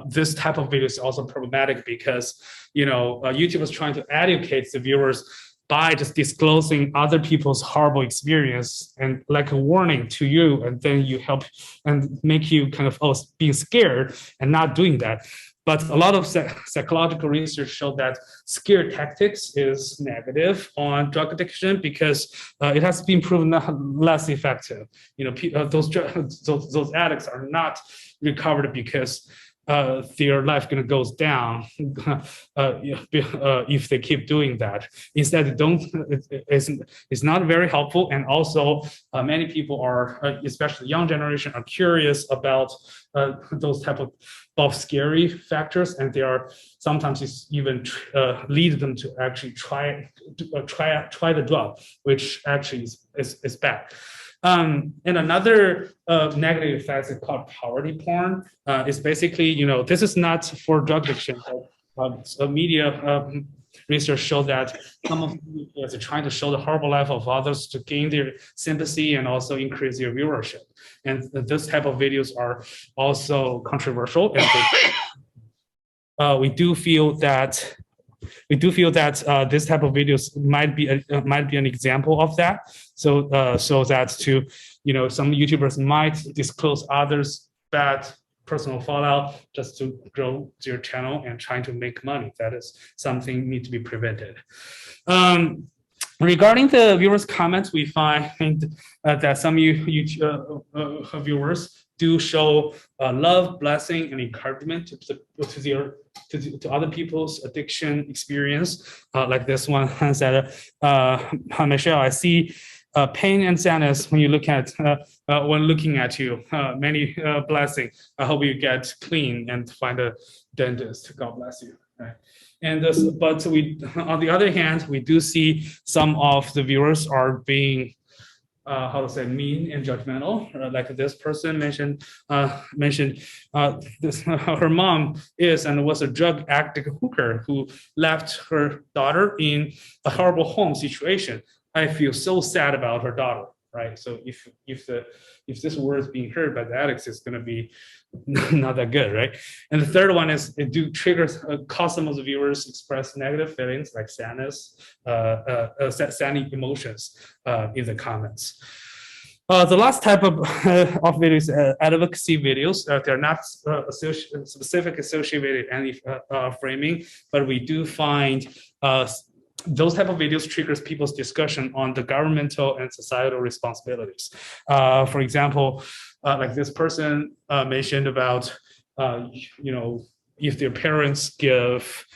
this type of video is also problematic because YouTube is trying to educate the viewers by just disclosing other people's horrible experience and like a warning to you, and then you help and make you kind of being scared and not doing that. But a lot of psychological research showed that scare tactics is negative on drug addiction because it has been proven less effective. Those addicts are not recovered because their life going to goes down if they keep doing that. Instead, it's not very helpful, and also many people are, especially young generation, are curious about those type of scary factors, and they are sometimes even lead them to actually try the drug, which actually is bad. And another negative effect is called poverty porn. It's basically, this is not for drug addiction, but media research show that some of them are trying to show the horrible life of others to gain their sympathy and also increase their viewership. And this type of videos are also controversial. And we do feel that this type of videos might be an example of that. So that some YouTubers might disclose others' bad personal fallout just to grow their channel and trying to make money. That is something need to be prevented. Regarding the viewers' comments, we find that some YouTube viewers do show love, blessing, and encouragement to other people's addiction experience. Like this one said, Michelle, I see pain and sadness when looking at you. Many blessing. I hope you get clean and find a dentist. God bless you. Right. And but on the other hand, we do see some of the viewers are being mean and judgmental. Like this person mentioned this, her mom is and was a drug addict hooker who left her daughter in a horrible home situation. I feel so sad about her daughter, right? So if this word is being heard by the addicts, it's going to be not that good, right? And the third one is it do triggers cause some of the viewers express negative feelings like sadness, sad emotions in the comments. The last type of videos, advocacy videos. They're not specific associated with any framing, but we do find those type of videos triggers people's discussion on the governmental and societal responsibilities. For example, like this person mentioned about, if their parents give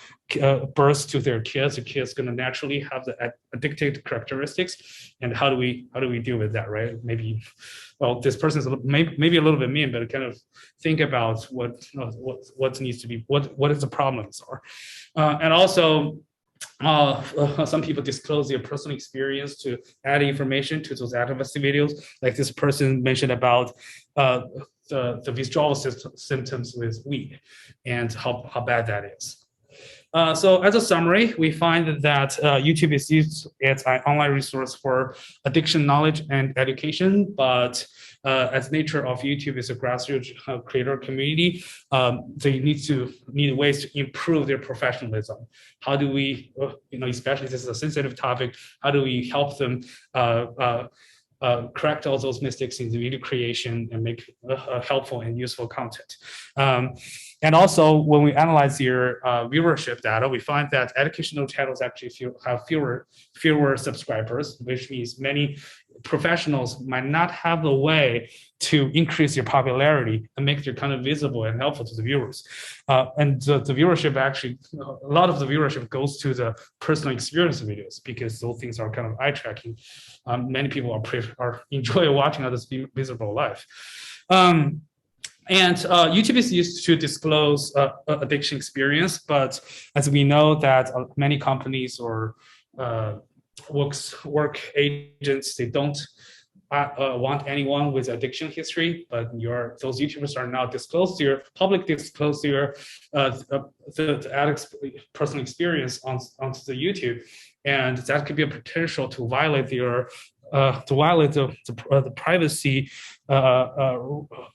birth to their kids, the kids going to naturally have the addictive characteristics, and how do we deal with that, right? Maybe, well, this person's maybe a little bit mean, but kind of think about what needs to be, what is the problems are, and also. Some people disclose their personal experience to add information to those advocacy videos. Like this person mentioned about the withdrawal symptoms with weed and how bad that is. So as a summary, we find that YouTube is used as an online resource for addiction knowledge and education, but as nature of YouTube is a grassroots creator community, they need ways to improve their professionalism. How do we, especially this is a sensitive topic, how do we help them correct all those mistakes in the video creation and make helpful and useful content. And also, when we analyze your viewership data, we find that educational channels actually have fewer subscribers, which means many professionals might not have a way to increase their popularity and make their content visible and helpful to the viewers. And the viewership actually, a lot of the viewership goes to the personal experience videos because those things are kind of eye-tracking. Many people enjoy watching others' miserable life. And YouTube is used to disclose addiction experience, but as we know that many companies or work agents, they don't want anyone with addiction history, but those YouTubers are now public disclose their the addict's personal experience onto the YouTube, and that could be a potential to violate the privacy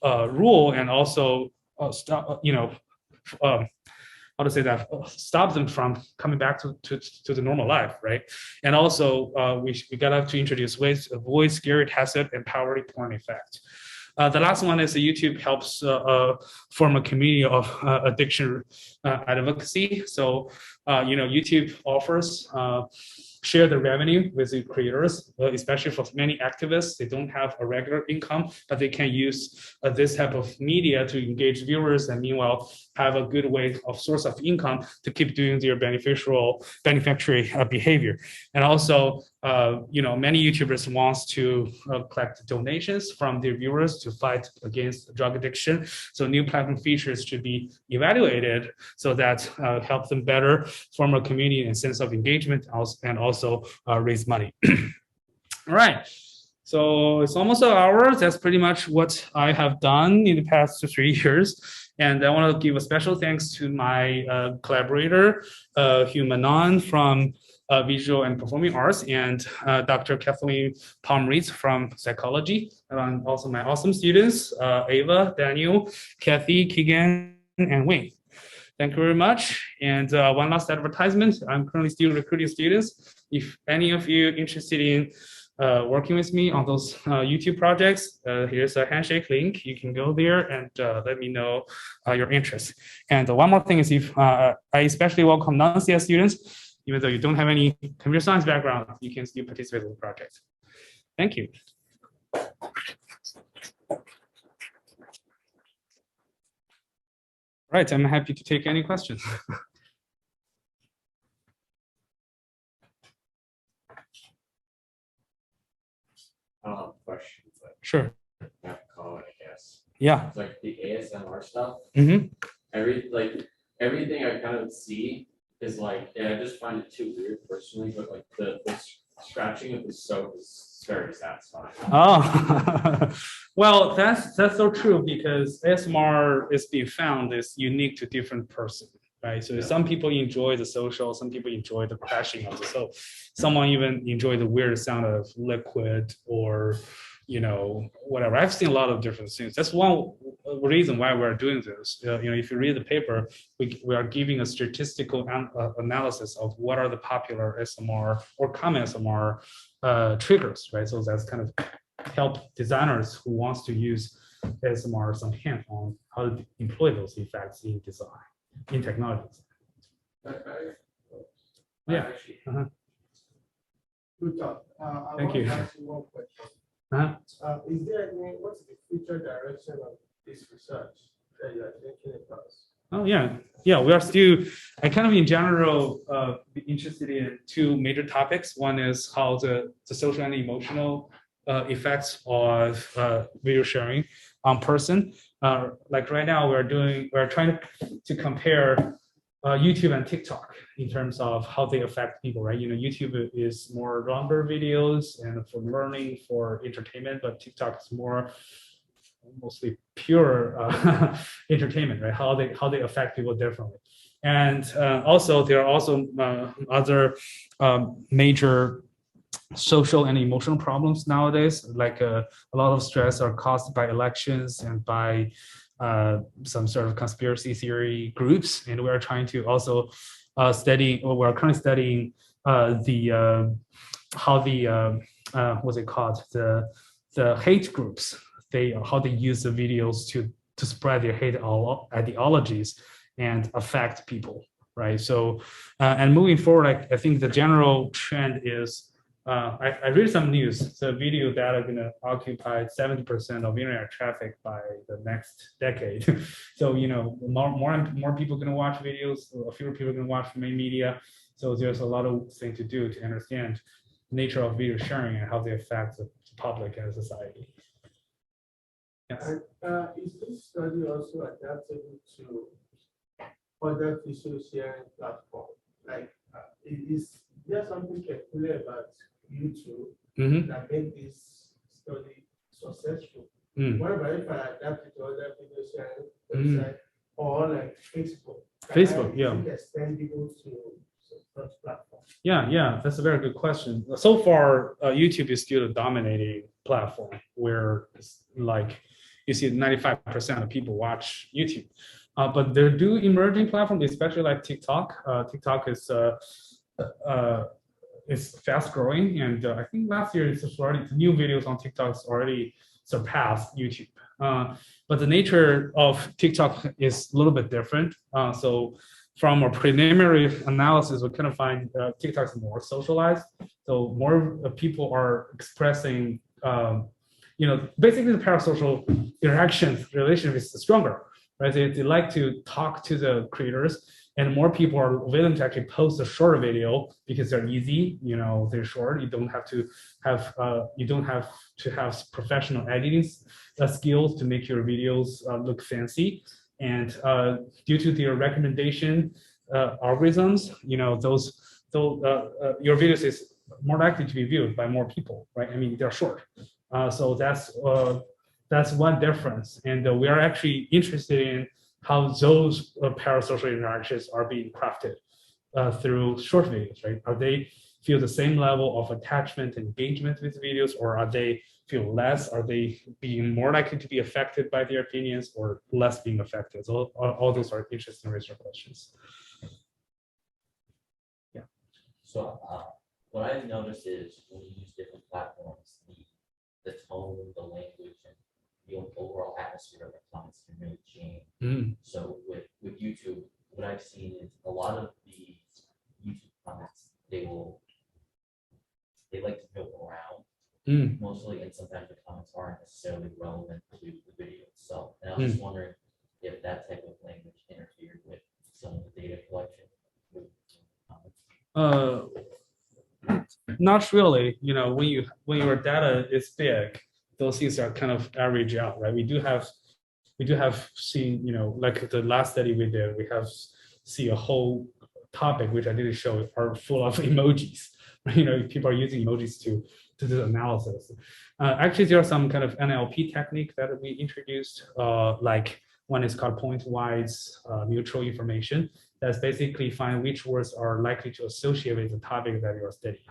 rule, and also stop how to say that, stop them from coming back to the normal life, right? And also we gotta have to introduce ways to avoid scary tacit and poverty porn effect. The last one is that YouTube helps form a community of addiction advocacy. So YouTube offers share the revenue with the creators, especially for many activists. They don't have a regular income, but they can use this type of media to engage viewers and meanwhile have a good way of source of income to keep doing their beneficiary behavior. And also, many YouTubers wants to collect donations from their viewers to fight against drug addiction. So new platform features should be evaluated so that help them better form a community and sense of engagement, and also raise money. All right. So it's almost an hour. That's pretty much what I have done in the past 3 years. And I want to give a special thanks to my collaborator, Hugh Manon from Visual and Performing Arts, and Dr. Kathleen Palmreitz from Psychology, and also my awesome students, Ava, Daniel, Kathy, Keegan, and Wayne. Thank you very much. And one last advertisement. I'm currently still recruiting students. If any of you interested in working with me on those YouTube projects, here's a handshake link. You can go there and let me know your interest. And one more thing is, if I especially welcome non-CS students, even though you don't have any computer science background, you can still participate in the project. Thank you. All right, I'm happy to take any questions. Questions. Like, sure. not comment, I guess. Yeah. It's like the ASMR stuff. Mm-hmm. Everything I kind of see is like, I just find it too weird personally, but like the scratching of the soap is very satisfying. Oh, well, that's so true, because ASMR is being found is unique to different persons, right? So some people enjoy the social, some people enjoy the crashing of the soap. Someone even enjoy the weird sound of liquid or, whatever. I've seen a lot of different things. That's one reason why we're doing this. If you read the paper, we are giving a statistical analysis of what are the popular ASMR or common ASMR triggers, right? So that's kind of help designers who wants to use ASMR some hint on how to employ those effects in design, in technology. Yeah. Good talk. Thank you. I want to ask you one question. Is there what's the future direction of this research that you are thinking about? Oh yeah, yeah. We are still. I kind of in general be interested in two major topics. One is how the social and emotional effects of video sharing on person. Like right now, we're trying to compare YouTube and TikTok in terms of how they affect people, right? YouTube is more longer videos and for learning, for entertainment, but TikTok is more mostly pure entertainment, right? How they affect people differently, and also there are also other major social and emotional problems nowadays. Like a lot of stress are caused by elections and by some sort of conspiracy theory groups, and we are trying to also study, or we're currently studying the how the what's it called, the hate groups, how they use the videos to spread their hate ideologies and affect people, right? So and moving forward, I think the general trend is I read some news. The video that are going to occupy 70% of internet traffic by the next decade. So more people going to watch videos, fewer people going to watch main media. So there's a lot of things to do to understand the nature of video sharing and how they affect the public and society. Yes. And is this study also adaptable to other visual sharing platforms? Like, is there something peculiar about YouTube that made this study successful? Whereby if I adapt it to other video sharing website or like Facebook, yeah. Extendable to such platforms? Yeah, that's a very good question. So far, YouTube is still the dominating platform where it's like you see 95% of people watch YouTube. But there do emerging platforms, especially like TikTok. TikTok is fast growing, and I think last year the new videos on TikTok already surpassed YouTube. But the nature of TikTok is a little bit different. So from a preliminary analysis, we kind of find TikTok is more socialized. So more people are expressing, basically the parasocial interactions relationship is stronger, right? They like to talk to the creators, and more people are willing to actually post a short video because they're easy. They're short. You don't have to have professional editing skills to make your videos look fancy. And due to their recommendation algorithms, your videos is more likely to be viewed by more people, right? I mean, they're short. So that's one difference. And we are actually interested in how those parasocial interactions are being crafted through short videos, right? Are they feel the same level of attachment and engagement with videos, or are they feel less? Are they being more likely to be affected by their opinions or less being affected? So all those are interesting research questions. Yeah. So what I've noticed is when you use different platforms, the tone, the language, and the overall atmosphere of the comments can really change. So with YouTube, what I've seen is a lot of the YouTube comments, they like to joke around mostly, and sometimes the comments aren't necessarily relevant to the video itself. And I was just wondering if that type of language interfered with some of the data collection with comments. Not really. When your data is big, those things are kind of average out, right? We do have seen, like the last study we did, we have see a whole topic which I didn't show are full of emojis. People are using emojis to do the analysis. Actually, there are some kind of NLP technique that we introduced. Like one is called pointwise mutual information. That's basically find which words are likely to associate with the topic that you are studying.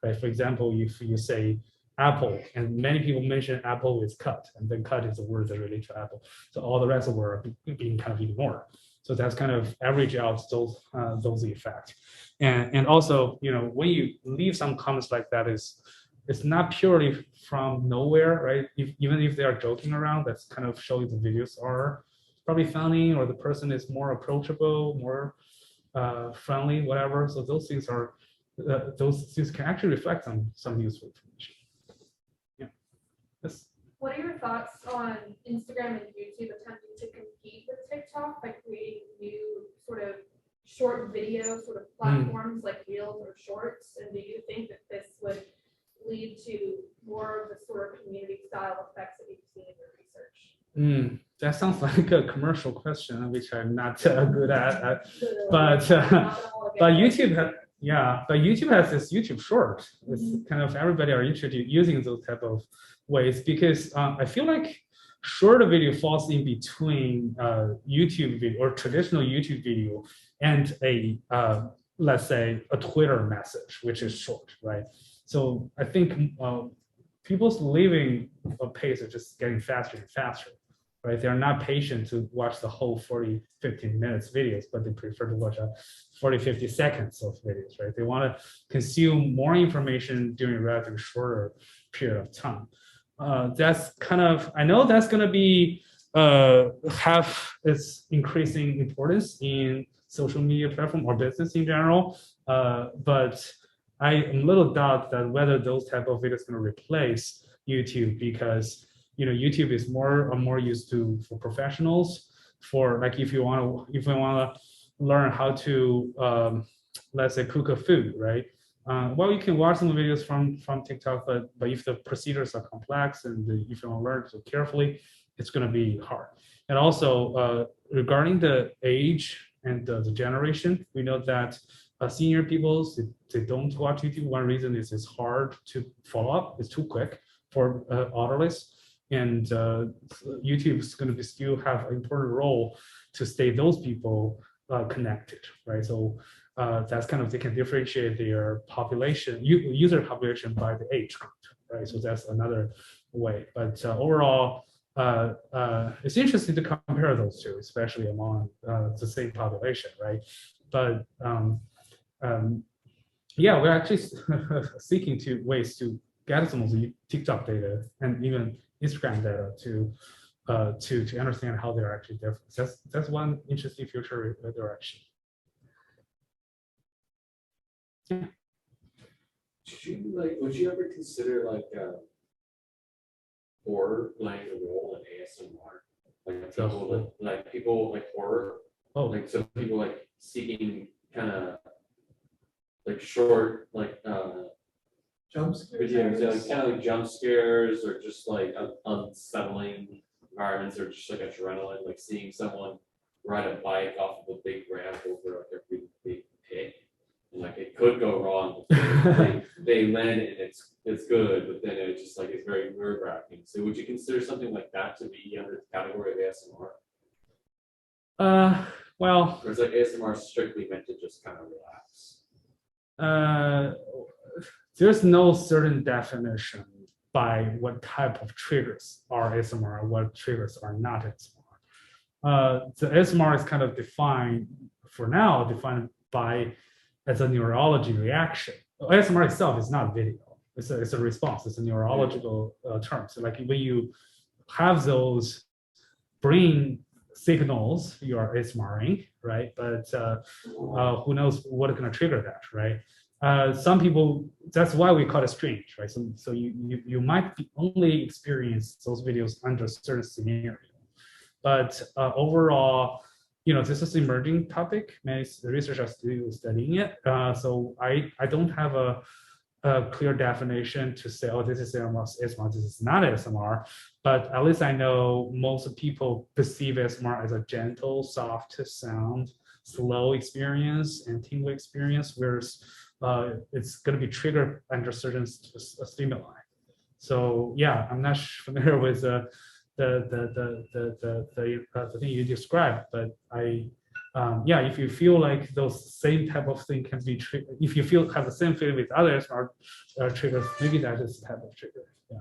Right? For example, if you say apple, and many people mention apple with cut, and then cut is a word that relates to apple. So all the rest of the word being kind of ignored. So that's kind of average out those effects. And also, when you leave some comments like that, it's not purely from nowhere, right? Even if they are joking around, that's kind of showing the videos are probably funny, or the person is more approachable, more friendly, whatever. So those things can actually reflect some useful information. Yeah. Yes. What are your thoughts on Instagram and YouTube attempting to compete with TikTok by creating new sort of short video sort of platforms like Reels or Shorts? And do you think that this would lead to more of the sort of community style effects that you've seen in your research? That sounds like a commercial question, which I'm not good at. But YouTube has this YouTube Short. It's kind of everybody are interested using those type of ways because I feel like short video falls in between YouTube video or traditional YouTube video and a let's say a Twitter message, which is short, right? So I think people's living pace is just getting faster and faster, right? They're not patient to watch the whole 40, 15 minutes videos, but they prefer to watch 40, 50 seconds of videos, right? They want to consume more information during a relatively shorter period of time. That's kind of, I know that's going to be have its increasing importance in social media platform or business in general, but I am a little doubt that whether those type of videos going to replace YouTube because YouTube is more used to for professionals for like if you want to learn how to let's say cook a food, right? Well, you can watch some videos from TikTok, but if the procedures are complex and if you don't learn so carefully, it's going to be hard. And also regarding the age and the generation, we know that senior people they don't watch YouTube. One reason is it's hard to follow up; it's too quick for elderlies. And YouTube is going to be still have an important role to stay those people connected, right? So that's kind of they can differentiate their population, user population by the age group, right? So that's another way. But overall, it's interesting to compare those two, especially among the same population, right? But yeah, we're actually seeking to ways to get some of the TikTok data and even Instagram data to understand how they're actually different. That's one interesting future direction. Yeah. Would you ever consider horror playing a role in ASMR? Like people like horror. Oh, like so people like seeking kind of like short Jump scares. videos, kind of like jump scares or just like unsettling environments or just like adrenaline, like seeing someone ride a bike off of a big ramp over like a really big pit. And like it could go wrong. They land and it's good, but then it just like it's very nerve-wracking. So would you consider something like that to be under the category of ASMR? Well, or is like ASMR strictly meant to just kind of relax? There's no certain definition by what type of triggers are ASMR and what triggers are not ASMR. The ASMR is kind of defined by as a neurology reaction. ASMR itself is not video. It's a response. It's a neurological term. So like when you have those brain signals, you are ASMRing, right? But who knows what is going to trigger that, right? Some people, that's why we call it strange, right? So you might only experience those videos under certain scenario. But overall, this is an emerging topic. Many researchers are still studying it. So I don't have a clear definition to say, oh, this is ASMR, this is not ASMR. But at least I know most people perceive ASMR as a gentle, soft sound, slow experience and tingle experience, whereas it's going to be triggered under certain stimuli. So yeah, I'm not familiar with the thing you described, but yeah, if you feel like those same type of thing can be triggered, if you have the same feeling with other ASMR triggers, maybe that is the type of trigger. Yeah.